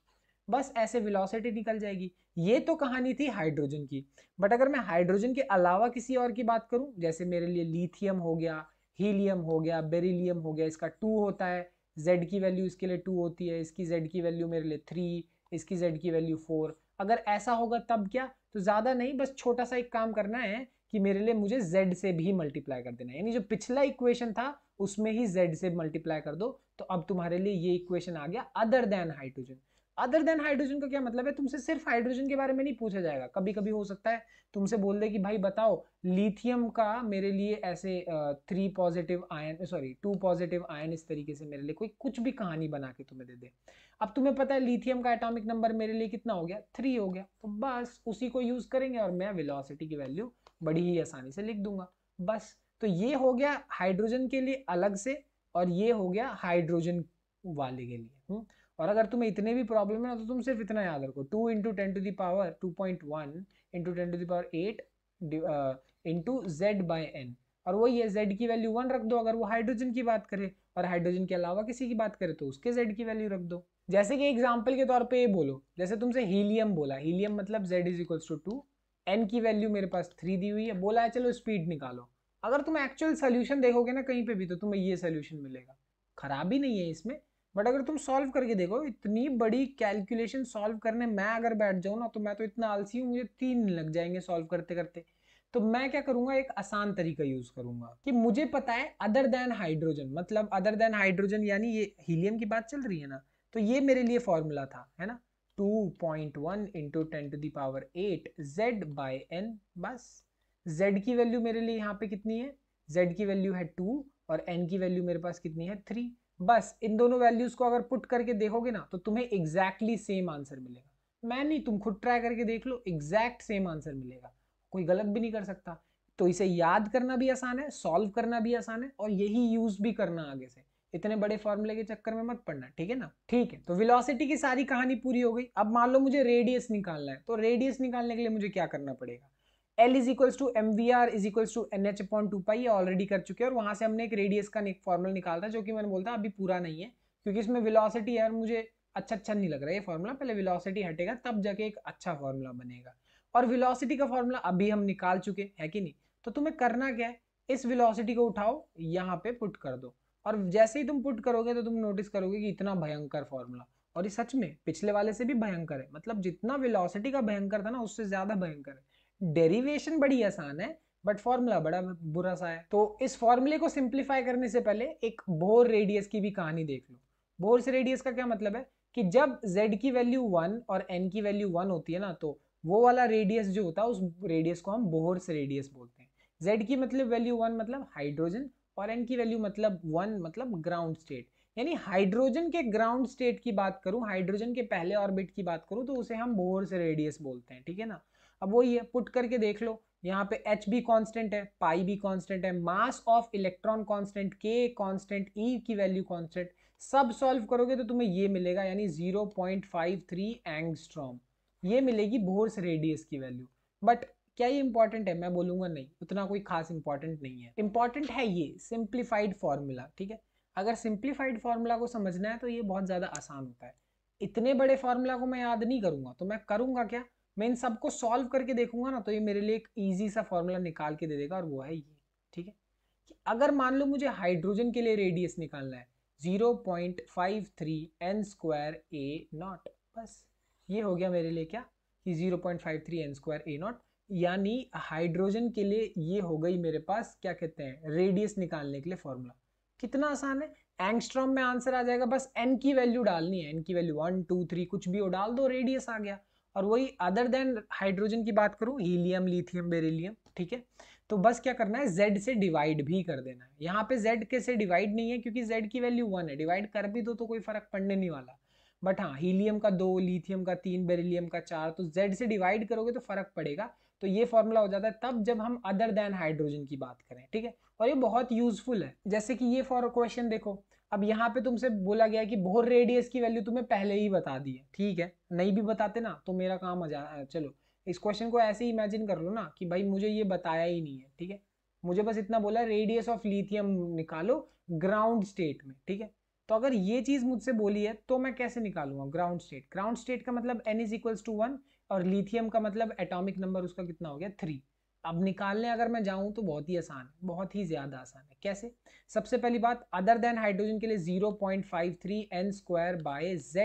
बस ऐसे वेलोसिटी निकल जाएगी। ये तो कहानी थी हाइड्रोजन की। बट अगर मैं हाइड्रोजन के अलावा किसी और की बात करूं, जैसे मेरे लिए लिथियम हो गया, हीलियम हो गया, बेरिलियम हो गया, इसका 2 होता है, Z की वैल्यू इसके लिए 2 होती है, इसकी Z की वैल्यू मेरे लिए 3, इसकी Z की वैल्यू 4। अगर ऐसा होगा तब क्या? तो ज़्यादा नहीं, बस छोटा सा एक काम करना है कि मेरे लिए मुझे Z से भी मल्टीप्लाई कर देना है, यानी जो पिछला इक्वेशन था उसमें ही Z से मल्टीप्लाई कर दो। तो अब तुम्हारे लिए ये इक्वेशन आ गया other than hydrogen. Other than hydrogen का क्या मतलब है? तुमसे सिर्फ हाइड्रोजन के बारे में नहीं पूछा जाएगा। कभी कभी हो सकता है तुमसे बोल दे कि भाई बताओ लिथियम का मेरे लिए ऐसे 3 positive ion, sorry 2 positive ion, इस तरीके से मेरे लिए कोई कुछ भी कहानी बना के तुम्हें दे दे। अब तुम्हें पता है लिथियम का एटॉमिक नंबर मेरे लिए कितना हो गया? 3 हो गया। तो बस उसी को यूज करेंगे और मैं वेलोसिटी की वैल्यू बड़ी ही आसानी से लिख दूंगा। बस। तो ये हो गया हाइड्रोजन के लिए अलग से, और ये हो गया हाइड्रोजन वाले के लिए। और अगर तुम्हें इतने भी प्रॉब्लम है ना तो तुम सिर्फ इतना याद रखो, 2 into 10 to the power 2.1 into 10 to the power 8 into z by n. और वही है, जेड की वैल्यू 1 रख दो अगर वो हाइड्रोजन की बात करे, और हाइड्रोजन के अलावा किसी की बात करे तो उसके जेड की वैल्यू रख दो। जैसे कि एग्जाम्पल के तौर पे ये बोलो, जैसे तुमसे हीलियम बोला, हीलियम मतलब z is equals to 2, n की वैल्यू मेरे पास 3 दी हुई है, बोला है चलो स्पीड निकालो। अगर तुम एक्चुअल सोल्यूशन देखोगे ना कहीं पे भी तो तुम्हें ये सोल्यूशन मिलेगा, खराबी नहीं है इसमें। बट अगर तुम सॉल्व करके देखो, इतनी बड़ी कैलकुलेशन सॉल्व करने मैं अगर बैठ जाऊँ ना तो मैं तो इतना आलसी हूँ, मुझे 3 दिन लग जाएंगे सॉल्व करते करते। तो मैं क्या करूंगा, एक आसान तरीका यूज करूंगा कि मुझे पता है अदर देन हाइड्रोजन, मतलब अदर देन हाइड्रोजन यानी ये हीलियम की बात चल रही है ना, तो ये मेरे लिए फॉर्मूला था, है ना, 2.1 into 10 to the power 8 z by n. बस z की वैल्यू मेरे लिए यहाँ पे कितनी है? z की वैल्यू है 2 और n की वैल्यू मेरे पास कितनी है? 3। बस इन दोनों वैल्यूज को अगर पुट करके देखोगे ना तो तुम्हें एग्जैक्टली सेम आंसर मिलेगा। मैं नहीं, तुम खुद ट्राई करके देख लो, एग्जैक्ट सेम आंसर मिलेगा, कोई गलत भी नहीं कर सकता। तो इसे याद करना भी आसान है, सॉल्व करना भी आसान है, और यही यूज भी करना आगे से। इतने बड़े फॉर्मूले के चक्कर में मत पड़ना, ठीक है ना? ठीक है, तो वेलोसिटी की सारी कहानी पूरी हो गई। अब मान लो मुझे रेडियस निकालना है, तो रेडियस निकालने के लिए मुझे क्या करना पड़ेगा? L is equals to m v r is equals to n h upon 2 pi, ये ऑलरेडी कर चुके हैं, और वहां से हमने एक रेडियस का फॉर्मूला निकाला था जो कि मैंने बोलता अभी पूरा नहीं है क्योंकि इसमें वेलोसिटी है और मुझे अच्छा नहीं लग रहा है ये फॉर्मूला। पहले वेलोसिटी हटेगा तब जाके एक अच्छा फॉर्मूला बनेगा, और वेलोसिटी का फॉर्मूला अभी हम निकाल चुके हैं कि नहीं। तो तुम्हें करना क्या है, इस वेलोसिटी को उठाओ, यहाँ पे पुट कर दो, और जैसे ही तुम पुट करोगे तो तुम नोटिस करोगे कि इतना भयंकर फॉर्मूला, और ये सच में पिछले वाले से भी भयंकर है, मतलब जितना वेलोसिटी का भयंकर था ना उससे ज्यादा भयंकर है। डेरिवेशन बड़ी आसान है बट फॉर्मूला बड़ा बुरा सा है। तो इस फॉर्मूले को सिंप्लीफाई करने से पहले एक बोर रेडियस की भी कहानी देख लो। बोर से रेडियस का क्या मतलब है कि जब z की वैल्यू 1 और n की वैल्यू 1 होती है ना, तो वो वाला रेडियस जो होता है उस रेडियस को हम बोहर्स रेडियस बोलते हैं। z की मतलब वैल्यू 1 मतलब हाइड्रोजन, और n की वैल्यू मतलब 1 मतलब ग्राउंड स्टेट। यानी हाइड्रोजन के ग्राउंड स्टेट की बात करूं, हाइड्रोजन के पहले ऑर्बिट की बात करूं, तो उसे हम बोहर्स रेडियस बोलते हैं, ठीक है ना। अब वही है, पुट करके देख लो, यहाँ पे h भी कांस्टेंट है, पाई भी कांस्टेंट है, mass of electron constant, k constant, e की वैल्यू कांस्टेंट, सब सॉल्व करोगे तो तुम्हें ये मिलेगा, यानी 0.53 एंगस्ट्रॉम, ये मिलेगी बोर्स रेडियस की वैल्यू। बट क्या ये इंपॉर्टेंट है? मैं बोलूंगा नहीं, उतना कोई खास इंपॉर्टेंट नहीं है। इंपॉर्टेंट है ये सिंप्लीफाइड फॉर्मूला, ठीक है। अगर सिंप्लीफाइड फॉर्मूला को समझना है तो ये बहुत ज्यादा आसान होता है। इतने बड़े फॉर्मूला को मैं याद नहीं करूंगा, तो मैं करूंगा क्या, मैं इन सबको सॉल्व करके देखूंगा ना, तो ये मेरे लिए एक इजी सा फॉर्मूला निकाल के दे देगा, और वो है ये, ठीक है। कि अगर मान लो मुझे हाइड्रोजन के लिए रेडियस निकालना है 0.53 n स्क्वायर ए नॉट, बस ये हो गया मेरे लिए क्या कि 0.53 n स्क्वायर ए नॉट, यानी हाइड्रोजन के लिए ये हो गई मेरे पास क्या कहते हैं रेडियस निकालने के लिए फॉर्मूला। कितना आसान है, एंगस्ट्रॉम में आंसर आ जाएगा, बस n की वैल्यू डालनी है, n की वैल्यू 1 2 3 कुछ भी हो डाल दो, रेडियस आ गया। और वही अदर देन हाइड्रोजन की बात करूं, हीलियम लिथियम बेरिलियम, ठीक है। तो बस क्या करना है, z से डिवाइड भी कर देना है। यहाँ पे z कैसे डिवाइड नहीं है, क्योंकि z की वैल्यू 1 है, डिवाइड कर भी दो तो कोई फर्क पड़ने नहीं वाला। बट हाँ, हीलियम का 2, लिथियम का 3, बेरिलियम का 4, तो z से डिवाइड करोगे तो फर्क पड़ेगा। तो ये फॉर्मूला हो जाता है तब जब हम अदर देन हाइड्रोजन की बात करें, ठीक है। और ये बहुत यूजफुल है। जैसे कि ये फॉर क्वेश्चन देखो, अब यहाँ पे तुमसे बोला गया है कि बोर रेडियस की वैल्यू तुम्हें पहले ही बता दी है, ठीक है, नहीं भी बताते ना तो मेरा काम चलो इस क्वेश्चन को ऐसे ही इमेजिन कर लो ना कि भाई मुझे ये बताया ही नहीं है, ठीक है, मुझे बस इतना बोला रेडियस ऑफ लिथियम निकालो ग्राउंड स्टेट में, ठीक है। तो अगर ये चीज मुझसे बोली है तो मैं कैसे निकालूंगा ग्राउंड स्टेट? ग्राउंड स्टेट का मतलब n इज इक्वल्स टू 1 और लिथियम का मतलब एटॉमिक नंबर उसका कितना हो गया 3। अब निकालने अगर मैं जाऊं तो बहुत ही आसान है, बहुत ही ज्यादा आसान है। कैसे? सबसे पहली बात, अदर देन हाइड्रोजन के लिए 0.53 n square by z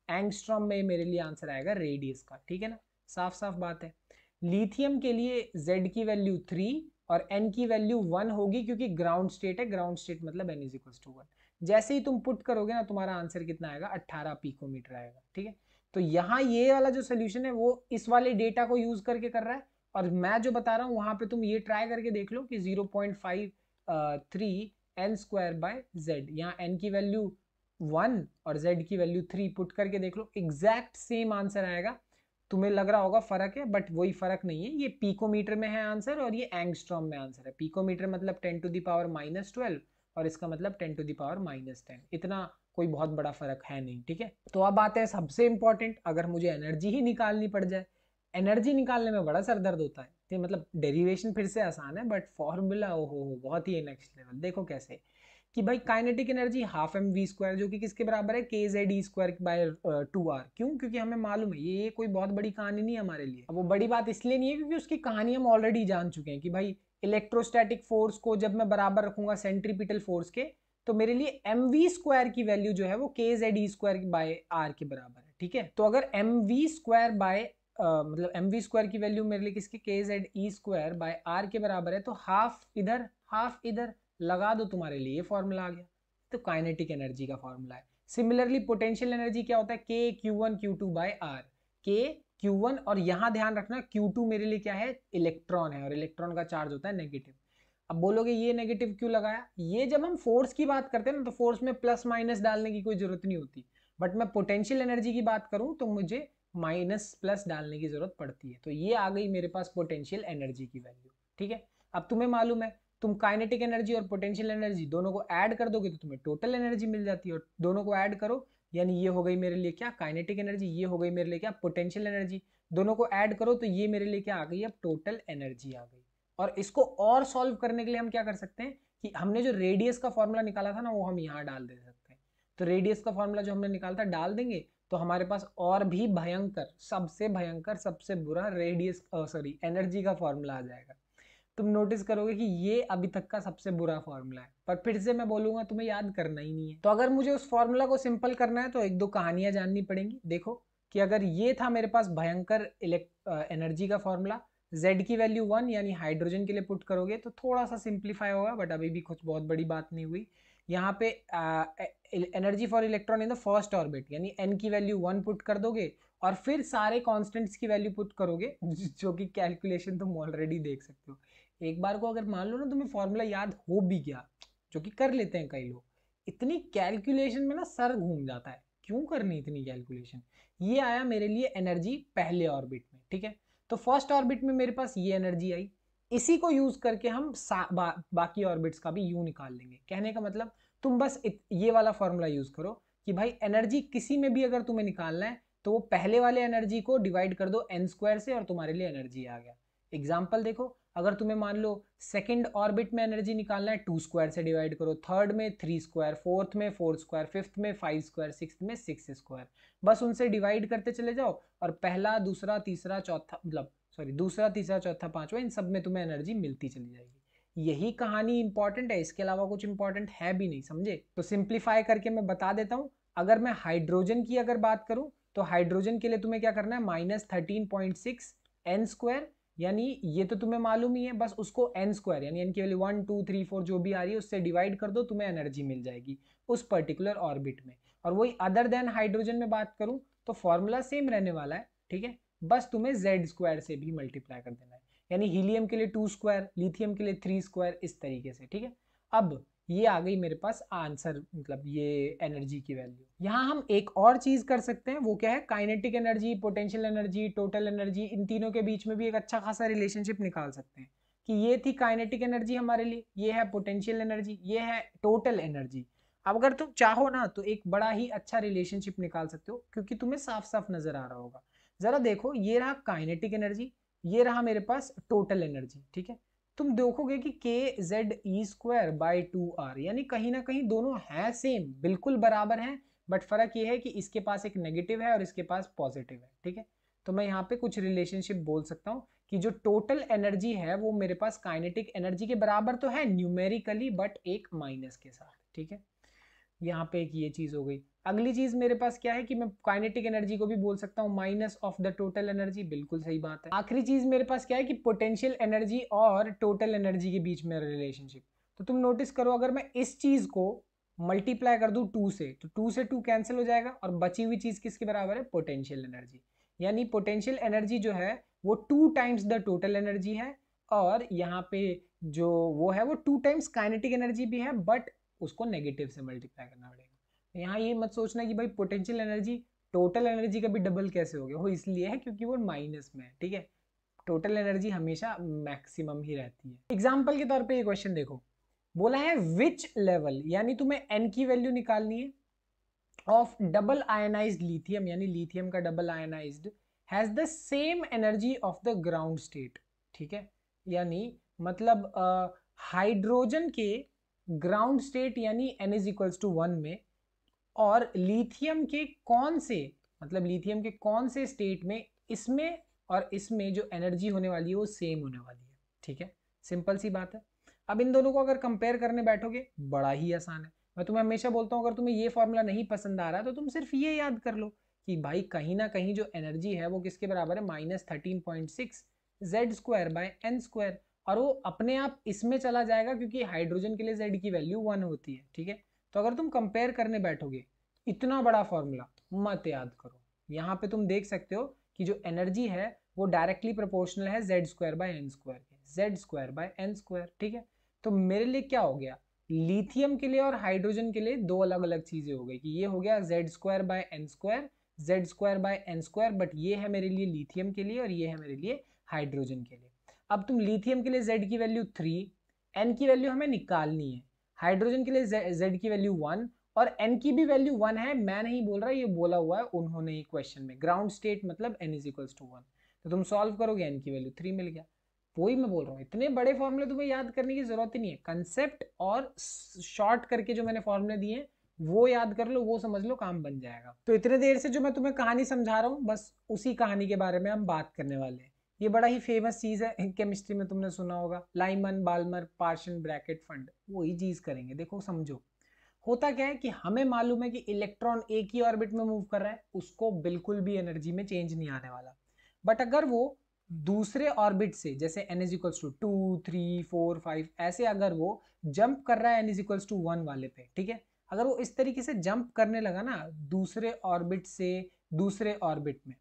angstrom में मेरे लिए आंसर आएगा रेडियस का, ठीक है ना, साफ साफ बात है। लिथियम के लिए z की वैल्यू 3 और n की वैल्यू 1 होगी, क्योंकि ग्राउंड स्टेट है, ग्राउंड स्टेट मतलब n इज इक्वल्स टू 1। जैसे ही तुम पुट करोगे ना तुम्हारा आंसर कितना आएगा, 18 पिकोमीटर आएगा, ठीक है। तो यहाँ ये वाला जो सोल्यूशन है वो इस वाले डेटा को यूज करके कर रहा है, और मैं जो बता रहा हूँ वहां पे तुम ये ट्राई करके देख लो कि 0.53 n स्क्वायर बाय z, यहाँ n की वैल्यू 1 और z की वैल्यू 3 पुट करके देख लो, एग्जैक्ट सेम आंसर आएगा। तुम्हें लग रहा होगा फर्क है, बट वही फर्क नहीं है, ये पिकोमीटर में है आंसर और ये एंगस्ट्रॉम में आंसर है। पिकोमीटर मतलब 10 टू द पावर -12 और इसका मतलब 10 टू द पावर -10, इतना कोई बहुत बड़ा फर्क है नहीं, ठीक है। तो अब आते हैं सबसे इंपॉर्टेंट, अगर मुझे एनर्जी ही निकालनी पड़ जाए, एनर्जी निकालने में बड़ा सरदर्द होता है, तो मतलब डेरिवेशन फिर से आसान है बट फॉर्मूला ओहो बहुत ही नेक्स्ट लेवल। देखो कैसे कि भाई kinetic energy half m v square, जो कि किसके बराबर है, के z e square bye 2r। क्यों? क्योंकि हमें मालूम है ये कोई बहुत बड़ी कहानी नहीं है हमारे लिए। अब वो बड़ी बात इसलिए नहीं है क्योंकि उसकी कहानी हम ऑलरेडी जान चुके हैं कि भाई इलेक्ट्रोस्टैटिक फोर्स को जब मैं बराबर रखूंगा सेंट्रीपिटल फोर्स के, तो मेरे लिए एम वी स्क्वायर की वैल्यू जो है वो k z e square by r के बराबर है, ठीक है। तो अगर एम वी स्क्वायर बाय मतलब एम वी स्क्वायर की वैल्यू मेरे लिए किसकी, k z e square by r के बराबर है, तो हाफ इधर हाफ इधर लगा दो, तुम्हारे लिए ये फॉर्मूला आ गया। तो काइनेटिक एनर्जी का फॉर्मूला है। सिमिलरली पोटेंशियल एनर्जी क्या होता है, k q one q two by r, k q one, और यहां ध्यान रखना क्यू टू मेरे लिए क्या है, इलेक्ट्रॉन है, और इलेक्ट्रॉन का चार्ज होता है नेगेटिव। अब बोलोगे ये नेगेटिव क्यों लगाया, ये जब हम फोर्स की बात करते हैं ना तो फोर्स में प्लस माइनस डालने की कोई जरूरत नहीं होती, बट मैं पोटेंशियल एनर्जी की बात करूं तो मुझे माइनस प्लस डालने की जरूरत पड़ती है। तो ये आ गई मेरे पास पोटेंशियल एनर्जी की वैल्यू, ठीक है। अब तुम्हें मालूम है तुम काइनेटिक एनर्जी और पोटेंशियल एनर्जी दोनों को ऐड कर दोगे तो तुम्हें टोटल एनर्जी मिल जाती है, और दोनों को ऐड करो यानी ये हो गई मेरे लिए क्या, काइनेटिक एनर्जी, ये हो गई मेरे लिए क्या, पोटेंशियल एनर्जी। दोनों को ऐड करो तो ये मेरे लिए क्या आ गई, अब टोटल एनर्जी आ गई। और इसको और सॉल्व करने के लिए हम क्या कर सकते हैं कि हमने जो रेडियस का फॉर्मूला निकाला था ना वो हम यहाँ डाल दे सकते हैं। तो रेडियस का फॉर्मूला जो हमने निकाला था डाल देंगे तो हमारे पास और भी भयंकर सबसे बुरा रेडियस सॉरी एनर्जी का फॉर्मूला आ जाएगा। तुम नोटिस करोगे कि ये अभी तक का सबसे बुरा फॉर्मूला है, पर फिर से मैं बोलूंगा तुम्हें याद करना ही नहीं है। तो अगर मुझे उस फॉर्मूला को सिंपल करना है तो एक दो कहानियां जाननी पड़ेंगी। देखो कि अगर ये था मेरे पास भयंकर एनर्जी का फॉर्मूला, z की वैल्यू 1 यानी हाइड्रोजन के लिए पुट करोगे तो थोड़ा सा सिंप्लीफाई होगा, बट अभी भी कुछ बहुत बड़ी बात नहीं हुई। यहाँ पे energy for electron in the first orbit यानी n की वैल्यू 1 पुट कर दोगे और फिर सारे कांस्टेंट्स की वैल्यू पुट करोगे जो कि कैलकुलेशन तुम ऑलरेडी देख सकते हो। एक बार को अगर मान लो ना तुम्हें फॉर्मूला याद हो भी गया, जो कि कर लेते हैं कई लोग, इतनी कैलकुलेशन में ना सर घूम जाता है, क्यों करनी इतनी कैलकुलेशन। ये आया मेरे लिए एनर्जी पहले ऑर्बिट में, ठीक है। तो फर्स्ट ऑर्बिट में मेरे पास ये एनर्जी आई, इसी को यूज करके हम बाकी ऑर्बिट्स का भी यू निकाल लेंगे। कहने का मतलब तुम बस ये वाला फॉर्मूला यूज करो कि भाई एनर्जी किसी में भी अगर तुम्हें निकालना है तो वो पहले वाले एनर्जी को डिवाइड कर दो n स्क्वायर से और तुम्हारे लिए एनर्जी आ गया। एग्जाम्पल देखो, अगर तुम्हें मान लो सेकंड ऑर्बिट में एनर्जी निकालना है 2 स्क्वायर से डिवाइड करो, थर्ड में 3 स्क्वायर, फोर्थ में 4 स्क्वायर, फिफ्थ में 5 स्क्वायर, सिक्स्थ में 6 स्क्वायर। बस उनसे डिवाइड करते चले जाओ और पहला दूसरा तीसरा चौथा मतलब सॉरी दूसरा तीसरा चौथा पांचवा इन सब में तुम्हें एनर्जी मिलती चली जाएगी। यही कहानी इंपॉर्टेंट है, इसके अलावा कुछ इंपॉर्टेंट है भी नहीं, समझे। तो सिंप्लीफाई करके मैं बता देता हूं, अगर मैं हाइड्रोजन की अगर बात करूं तो हाइड्रोजन के लिए तुम्हें क्या करना है, -13.6 n स्क्वायर, यानी ये तो तुम्हें मालूम ही है, बस उसको n स्क्वायर यानी n की वैल्यू 1 2 3 4 जो भी आ रही है उससे डिवाइड कर दो, तुम्हें एनर्जी मिल जाएगी उस पर्टिकुलर ऑर्बिट में। और वही अदर देन हाइड्रोजन में बात करूं तो फॉर्मूला सेम रहने वाला है, ठीक है, बस तुम्हें z स्क्वायर से भी मल्टीप्लाई कर देना है। यानी हीलियम के लिए 2 स्क्वायर, लिथियम के लिए 3 स्क्वायर, इस तरीके से, ठीक है। अब ये आ गई मेरे पास आंसर, मतलब ये एनर्जी की वैल्यू। यहाँ हम एक और चीज कर सकते हैं, वो क्या है, kinetic energy, potential energy, total energy, इन तीनों के बीच में भी एक अच्छा खासा रिलेशनशिप निकाल सकते हैं कि ये थी काइनेटिक एनर्जी हमारे लिए, ये है पोटेंशियल एनर्जी, ये है टोटल एनर्जी। अब अगर तुम चाहो ना तो एक बड़ा ही अच्छा रिलेशनशिप निकाल सकते हो, क्योंकि तुम्हें साफ साफ नजर आ रहा होगा। जरा देखो, ये रहा काइनेटिक एनर्जी, ये रहा मेरे पास टोटल एनर्जी, ठीक है। तुम देखोगे कि के z e square by 2r, यानी कहीं ना कहीं दोनों हैं सेम, बिल्कुल बराबर हैं, बट फर्क ये है कि इसके पास एक नेगेटिव है और इसके पास पॉजिटिव है, ठीक है। तो मैं यहाँ पे कुछ रिलेशनशिप बोल सकता हूँ कि जो टोटल एनर्जी है वो मेरे पास काइनेटिक एनर्जी के बराबर तो है न्यूमेरिकली, बट एक माइनस के साथ, ठीक है। यहाँ पे एक ये चीज हो गई। अगली चीज मेरे पास क्या है कि मैं काइनेटिक एनर्जी को भी बोल सकता हूँ minus of the total energy, बिल्कुल सही बात है। आखिरी चीज मेरे पास क्या है कि पोटेंशियल एनर्जी और टोटल एनर्जी के बीच में रिलेशनशिप। तो तुम नोटिस करो, अगर मैं इस चीज को मल्टीप्लाई कर दूं 2 से, तो 2 से 2 कैंसिल हो जाएगा और बची हुई चीज किसके बराबर है, पोटेंशियल एनर्जी। यानी पोटेंशियल एनर्जी जो है वो 2 टाइम्स द टोटल एनर्जी है, और यहाँ पे जो वो है वो 2 टाइम्स काइनेटिक एनर्जी भी है, बट उसको नेगेटिव से मल्टीप्लाई करना पड़ेगा। यहाँ ये मत सोचना कि भाई पोटेंशियल एनर्जी टोटल एनर्जी का भी डबल कैसे हो गया, वो इसलिए है क्योंकि वो माइनस में है, ठीक है। टोटल एनर्जी हमेशा मैक्सिमम ही रहती है। एग्जाम्पल के तौर पे ये क्वेश्चन देखो, बोला है विच लेवल, यानी तुम्हें एन की वैल्यू निकालनी है, ऑफ डबल आयनाइज्ड लिथियम, यानी लिथियम का double ionised, has the same energy of the ground state, ठीक है। यानी मतलब हाइड्रोजन के ग्राउंड स्टेट यानी n इज इक्वल्स टू 1 में, और लिथियम के कौन से, मतलब लिथियम के कौन से स्टेट में इसमें और इसमें जो एनर्जी होने वाली है वो सेम होने वाली है, ठीक है। सिंपल सी बात है। अब इन दोनों को अगर कंपेयर करने बैठोगे, बड़ा ही आसान है। मैं तुम्हें हमेशा बोलता हूँ, अगर तुम्हें ये फॉर्मूला नहीं पसंद आ रहा तो तुम सिर्फ ये याद कर लो कि भाई कहीं ना कहीं जो एनर्जी है वो किसके बराबर है, -13.6 z square by N square, और वो अपने आप इसमें चला जाएगा क्योंकि हाइड्रोजन के लिए जेड की वैल्यू 1 होती है, ठीक है। तो अगर तुम कंपेयर करने बैठोगे, इतना बड़ा फॉर्मूला मत याद करो। यहाँ पे तुम देख सकते हो कि जो एनर्जी है वो डायरेक्टली प्रोपोर्शनल है Z square by N square के, Z square by N square, ठीक है। तो मेरे लिए क्या हो गया, लिथियम के लिए और हाइड्रोजन के लिए दो अलग अलग चीजें हो गई कि ये हो गया z square by N square, z square by N square, but ये है मेरे लिए लिथियम के लिए और ये है मेरे लिए हाइड्रोजन के लिए। अब तुम लिथियम के लिए जेड की वैल्यू 3, एन की वैल्यू हमें निकालनी है, हाइड्रोजन के लिए जेड की वैल्यू 1 और एन की भी वैल्यू 1 है, मैं नहीं बोल रहा, ये बोला हुआ है उन्होंने ही क्वेश्चन में, ग्राउंड स्टेट मतलब n इज इक्वल्स टू 1। तो तुम सॉल्व करोगे, n की वैल्यू 3 मिल गया। वही मैं बोल रहा हूँ, इतने बड़े फॉर्मूले तुम्हें याद करने की जरूरत ही नहीं है, कंसेप्ट और शॉर्ट करके जो मैंने फॉर्मूले दिए वो याद कर लो, वो समझ लो, काम बन जाएगा। तो इतने देर से जो मैं तुम्हें कहानी समझा रहा हूँ, बस उसी कहानी के बारे में हम बात करने वाले हैं। ये बड़ा ही फेमस चीज है केमिस्ट्री में, तुमने सुना होगा, लाइमन बाल्मर पार्शियल ब्रैकेट फंड, वही चीज करेंगे। देखो समझो, होता क्या है कि हमें मालूम है कि इलेक्ट्रॉन एक ही ऑर्बिट में मूव कर रहा है, उसको बिल्कुल भी एनर्जी में चेंज नहीं आने वाला। बट अगर वो दूसरे ऑर्बिट से, जैसे n इज इक्वल्स टू 2, 3, 4, 5, ऐसे अगर वो जंप कर रहा है n इज इक्वल्स टू 1 वाले पे, ठीक है, अगर वो इस तरीके से जंप करने लगा ना दूसरे ऑर्बिट से दूसरे ऑर्बिट में,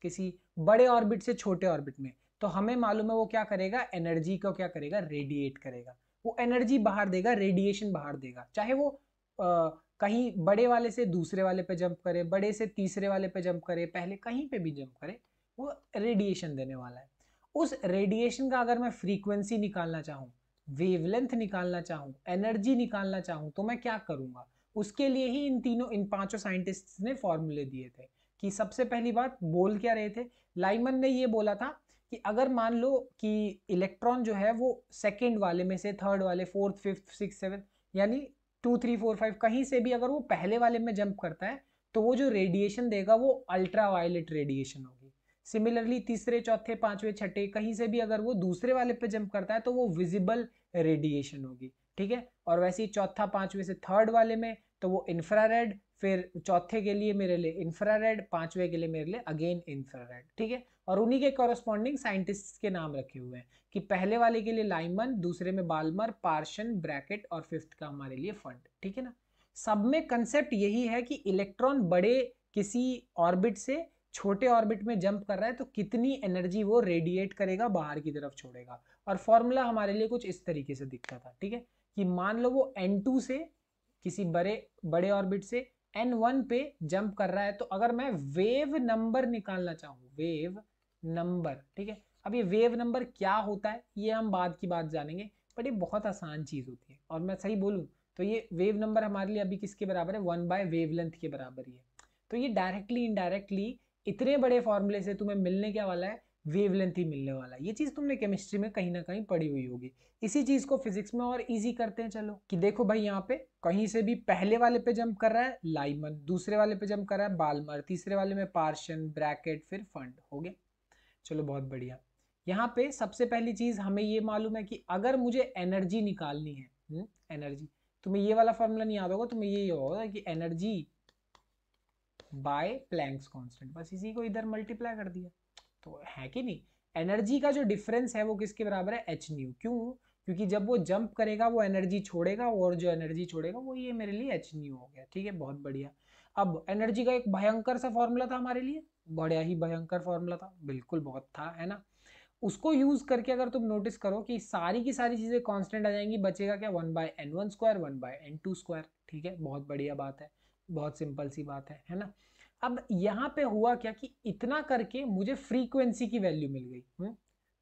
किसी बड़े ऑर्बिट से छोटे ऑर्बिट में, तो हमें मालूम है वो क्या करेगा, एनर्जी को क्या करेगा, रेडिएट करेगा। वो एनर्जी बाहर देगा, रेडिएशन बाहर देगा, चाहे वो कहीं बड़े वाले से दूसरे वाले पे जंप करे, बड़े से तीसरे वाले पे जंप करे, पहले कहीं पे भी जंप करे, वो रेडिएशन देने वाला है। उस रेडिएशन का अगर मैं फ्रीक्वेंसी निकालना चाहूँ, वेवलेंथ निकालना चाहूँ, एनर्जी निकालना चाहूँ, तो मैं क्या करूँगा, उसके लिए ही इन पांचों साइंटिस्ट्स ने फॉर्मूले दिए थे। कि सबसे पहली बात बोल क्या रहे थे, लाइमन ने ये बोला था कि अगर मान लो कि इलेक्ट्रॉन जो है वो सेकेंड वाले में से, थर्ड वाले, फोर्थ, फिफ्थ, सिक्स, सेवन, यानी 2, 3, 4, 5 कहीं से भी अगर वो पहले वाले में जंप करता है तो वो जो रेडिएशन देगा वो अल्ट्रा वायलेट रेडिएशन होगी। सिमिलरली तीसरे, चौथे, पांचवे, छठे कहीं से भी अगर वो दूसरे वाले पे जंप करता है तो वो विजिबल रेडिएशन होगी, ठीक है। और वैसे ही चौथा, पांचवे से थर्ड वाले में तो वो इंफ्रारेड, फिर चौथे के लिए मेरे लिए इंफ्रारेड, पांचवे के लिए मेरे लिए अगेन इंफ्रारेड, ठीक है। और उन्हीं के कॉरेस्पॉन्डिंग साइंटिस्ट के नाम रखे हुए हैं कि पहले वाले के लिए लाइमन, दूसरे में बाल्मर, पार्शन, ब्रैकेट और फिफ्थ का हमारे लिए फंड, ठीक है ना। सब में कंसेप्ट यही है कि इलेक्ट्रॉन बड़े किसी ऑर्बिट से छोटे ऑर्बिट में जंप कर रहा है तो कितनी एनर्जी वो रेडिएट करेगा, बाहर की तरफ छोड़ेगा। और फॉर्मूला हमारे लिए कुछ इस तरीके से दिखता था, ठीक है, कि मान लो वो n2 से किसी बड़े ऑर्बिट से n1 पे जंप कर रहा है, तो अगर मैं वेव नंबर निकालना चाहूँ, वेव नंबर, ठीक है, अब ये वेव नंबर क्या होता है ये हम बाद की बात जानेंगे, बट ये बहुत आसान चीज होती है। और मैं सही बोलूँ तो ये वेव नंबर हमारे लिए अभी किसके बराबर है, 1/वेवलेंथ के बराबर ही है। तो ये डायरेक्टली इनडायरेक्टली इतने बड़े फॉर्मूले से तुम्हें मिलने क्या वाला है, वेवलेंथ ही मिलने वाला है। ये चीज तुमने केमिस्ट्री में कहीं ना कहीं पढ़ी हुई होगी। इसी चीज को फिजिक्स में और इजी करते हैं, चलो, कि देखो भाई यहाँ पे कहीं से भी पहले वाले पे जंप कर रहा है लाइमन, दूसरे वाले पे जंप कर रहा है बाल्मर, तीसरे वाले में पार्शन, ब्रैकेट, फिर फंड हो गया। चलो बहुत बढ़िया। यहाँ पे सबसे पहली चीज हमें ये मालूम है कि अगर मुझे एनर्जी निकालनी है, एनर्जी, तुम्हें ये वाला फॉर्मूला नहीं याद होगा, तुम्हें ये होगा कि एनर्जी बाय प्लैंक्स कांस्टेंट, बस इसी को इधर मल्टीप्लाई कर दिया, तो है कि नहीं। एनर्जी का जो डिफरेंस है वो किसके बराबर है, एच न्यू। क्यों, क्योंकि जब वो जंप करेगा वो एनर्जी छोड़ेगा, और जो एनर्जी छोड़ेगा वो ये मेरे लिए एच न्यू हो गया, ठीक है, बहुत बढ़िया। अब एनर्जी का एक भयंकर सा फॉर्मूला था हमारे लिए, बढ़िया ही भयंकर फॉर्मूला था, बिल्कुल बहुत था, है ना। उसको यूज करके अगर तुम नोटिस करो कि सारी की सारी चीजें कांस्टेंट आ जाएंगी, बचेगा क्या, 1/n1² 1/n2², ठीक है, बहुत बढ़िया बात है, बहुत सिंपल सी बात है ना। अब यहाँ पे हुआ क्या कि इतना करके मुझे फ्रीक्वेंसी की वैल्यू मिल गई।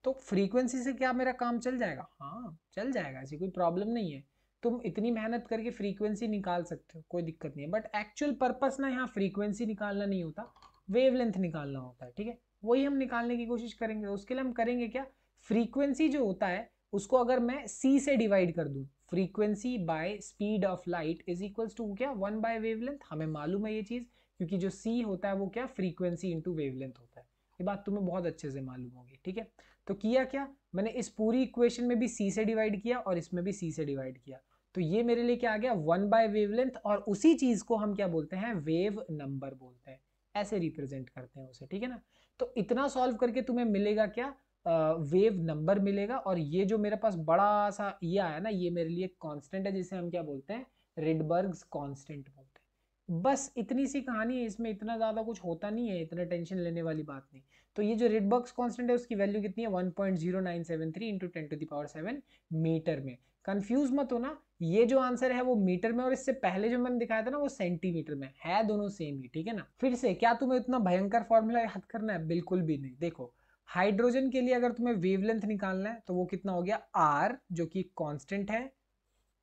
तो फ्रीक्वेंसी से क्या मेरा काम चल जाएगा, हाँ चल जाएगा, ऐसी कोई प्रॉब्लम नहीं है। तुम इतनी मेहनत करके फ्रीक्वेंसी निकाल सकते हो, कोई दिक्कत नहीं है, बट एक्चुअल पर्पस ना यहाँ फ्रीक्वेंसी निकालना नहीं होता, वेवलेंथ निकालना होता है, ठीक है। वही हम निकालने की कोशिश करेंगे। उसके लिए हम करेंगे क्या, फ्रीक्वेंसी जो होता है उसको अगर मैं c से डिवाइड कर दूं, frequency by speed of light is equals to क्या, 1/वेवलेंथ। हमें मालूम है ये चीज, क्योंकि जो c होता है वो क्या, फ्रीक्वेंसी इंटू वेवलेंथ होता है। ये बात तुम्हें बहुत अच्छे से मालूम होगी, ठीक है। तो किया क्या, मैंने इस पूरी इक्वेशन में भी c से डिवाइड किया और इसमें भी c से डिवाइड किया, तो ये मेरे लिए क्या आ गया, 1/वेवलेंथ। और उसी चीज को हम क्या बोलते हैं, वेव नंबर बोलते हैं, ऐसे रिप्रेजेंट करते हैं उसे, ठीक है ना। तो इतना सॉल्व करके तुम्हें मिलेगा क्या, वेव नंबर मिलेगा। और ये जो मेरे पास बड़ा सा ये आया ना, ये मेरे लिए कांस्टेंट है, जिसे हम क्या बोलते हैं, रिडबर्ग्स कांस्टेंट बोलते हैं। बस इतनी सी कहानी है, इसमें इतना ज्यादा कुछ होता नहीं है, इतना टेंशन लेने वाली बात नहीं। तो ये जो रिडबर्ग्स कांस्टेंट है उसकी वैल्यू कितनी है, 1.0973 इंटू 10⁻⁷ मीटर में। कंफ्यूज मत होना, ये जो आंसर है वो मीटर में, और इससे पहले जो मैंने दिखाया था ना वो सेंटीमीटर में है, दोनों सेम ही, ठीक है ना। फिर से क्या तुम्हें इतना भयंकर फॉर्मूला याद करना है, बिल्कुल भी नहीं। देखो हाइड्रोजन के लिए अगर तुम्हें वेवलेंथ निकालना है तो वो कितना हो गया, r जो कि कांस्टेंट है,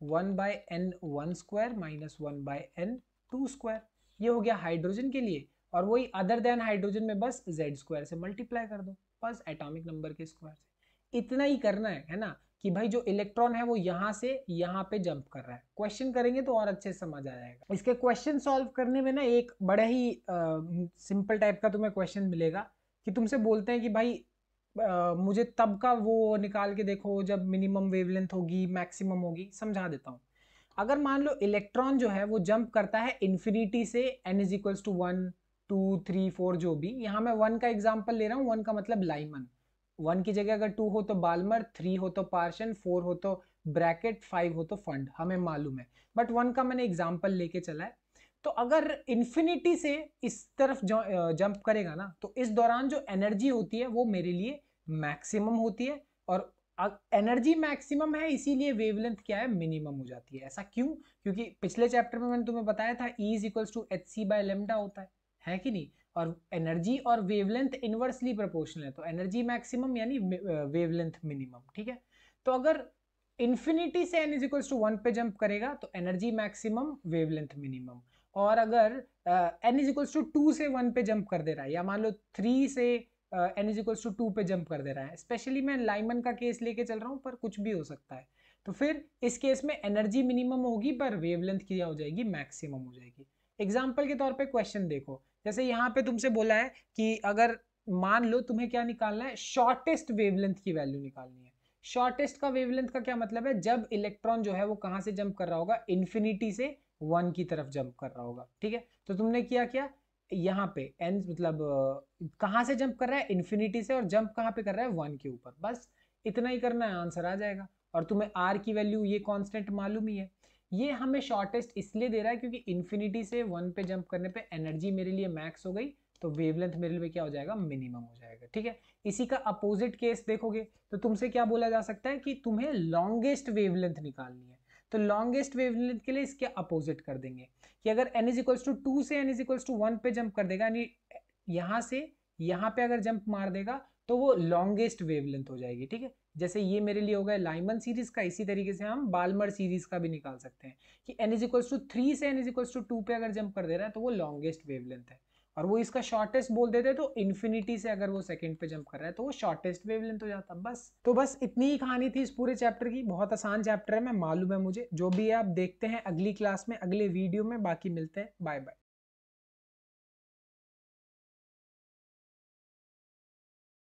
1/n1² माइनस 1/n2², ये हो गया हाइड्रोजन के लिए। और वही अदर देन हाइड्रोजन में बस z² से मल्टीप्लाई कर दो, बस एटॉमिक नंबर के स्क्वायर से। इतना ही करना है ना, कि भाई जो इलेक्ट्रॉन है वो यहाँ से यहाँ पे जंप कर रहा है। क्वेश्चन करेंगे तो और अच्छे से समझ आ जाएगा। इसके क्वेश्चन सॉल्व करने में ना एक बड़ा ही सिंपल टाइप का तुम्हें क्वेश्चन मिलेगा, कि तुमसे बोलते हैं कि भाई मुझे तब का वो निकाल के देखो जब मिनिमम वेवलेंथ होगी, मैक्सिमम होगी। समझा देता हूँ। अगर मान लो इलेक्ट्रॉन जो है वो जंप करता है इन्फिनिटी से n इज इक्वल्स टू 1 2 3 4 जो भी, यहाँ मैं 1 का एग्जाम्पल ले रहा हूँ, 1 का मतलब लाइमन, 1 की जगह अगर 2 हो तो बाल्मर, 3 हो तो पार्शन, 4 हो तो ब्रैकेट, 5 हो तो फंड, हमें मालूम है, बट 1 का मैंने एग्जाम्पल लेके चला है। तो अगर इन्फिनिटी से इस तरफ जंप करेगा ना, तो इस दौरान जो एनर्जी होती है वो मेरे लिए मैक्सिमम होती है, और एनर्जी मैक्सिमम है इसीलिए वेवलेंथ क्या है, मिनिमम हो जाती है। ऐसा क्यों, क्योंकि पिछले चैप्टर में मैंने तुम्हें बताया था E is equals to hc/λ होता है कि नहीं। और एनर्जी और वेवलेंथ इनवर्सली प्रोपोर्शनल है, तो एनर्जी मैक्सिमम यानी वेवलेंथ मिनिमम, ठीक है। तो अगर इन्फिनिटी से n इज इक्वल्स टू 1 पे जंप करेगा तो एनर्जी मैक्सिमम, वेवलेंथ मिनिमम। और अगर n इज इक्वल्स टू 2 से 1 पे जंप कर दे रहा है, या मान लो 3 से n इज इक्वल्स टू 2 पे जंप कर दे रहा है, स्पेशली मैं लाइमन का केस लेके चल रहा हूँ, पर कुछ भी हो सकता है, तो फिर इस केस में एनर्जी मिनिमम होगी पर वेवलेंथ क्या हो जाएगी, मैक्सिमम हो जाएगी। एग्जाम्पल के तौर पे क्वेश्चन देखो, जैसे यहाँ पे तुमसे बोला है कि अगर मान लो तुम्हें क्या निकालना है, शॉर्टेस्ट वेवलेंथ की वैल्यू निकालनी है। शॉर्टेस्ट का वेवलेंथ का क्या मतलब है, जब इलेक्ट्रॉन जो है वो कहाँ से जंप कर रहा होगा, इन्फिनिटी से 1 की तरफ जंप कर रहा होगा, ठीक है। तो तुमने किया क्या, यहाँ पे n मतलब कहाँ से जंप कर रहा है, इन्फिनिटी से, और जंप कहाँ पे कर रहा है, 1 के ऊपर, बस इतना ही करना है, आंसर आ जाएगा। और तुम्हें r की वैल्यू ये कांस्टेंट मालूम ही है। ये हमें शॉर्टेस्ट इसलिए दे रहा है क्योंकि इन्फिनिटी से 1 पे जंप करने पे एनर्जी मेरे लिए मैक्स हो गई, तो वेवलेंथ मेरे लिए क्या हो जाएगा, मिनिमम हो जाएगा। ठीक है, इसी का अपोजिट केस देखोगे तो तुमसे क्या बोला जा सकता है कि तुम्हें लॉन्गेस्ट वेवलेंथ निकालनी है। तो लॉन्गेस्ट वेवलेंथ के लिए इसके अपोजिट कर देंगे कि अगर n इज इक्वल्स टू 2 से n इज इक्वल्स टू 1 पे जंप कर देगा, यानी यहाँ से यहाँ पे अगर जंप मार देगा तो वो लॉन्गेस्ट वेवलेंथ हो जाएगी। ठीक है, जैसे ये मेरे लिए हो गया लाइमन सीरीज का, इसी तरीके से हम बाल्मर सीरीज का भी निकाल सकते हैं कि n इज इक्वल्स टू 3 से n इज इक्वल्स टू 2 पे अगर जंप कर दे रहा है तो वो लॉन्गेस्ट वेवलेंथ है, और वो इसका शॉर्टेस्ट बोल देते तो इन्फिनिटी से अगर वो सेकंड पे जंप कर रहा है तो वो शॉर्टेस्ट वेवलेंथ हो जाता। बस तो बस इतनी ही कहानी थी इस पूरे चैप्टर की। बहुत आसान चैप्टर है, मैं मालूम है मुझे, जो भी है आप देखते हैं अगली क्लास में, अगले वीडियो में। बाकी मिलते हैं, बाय बाय।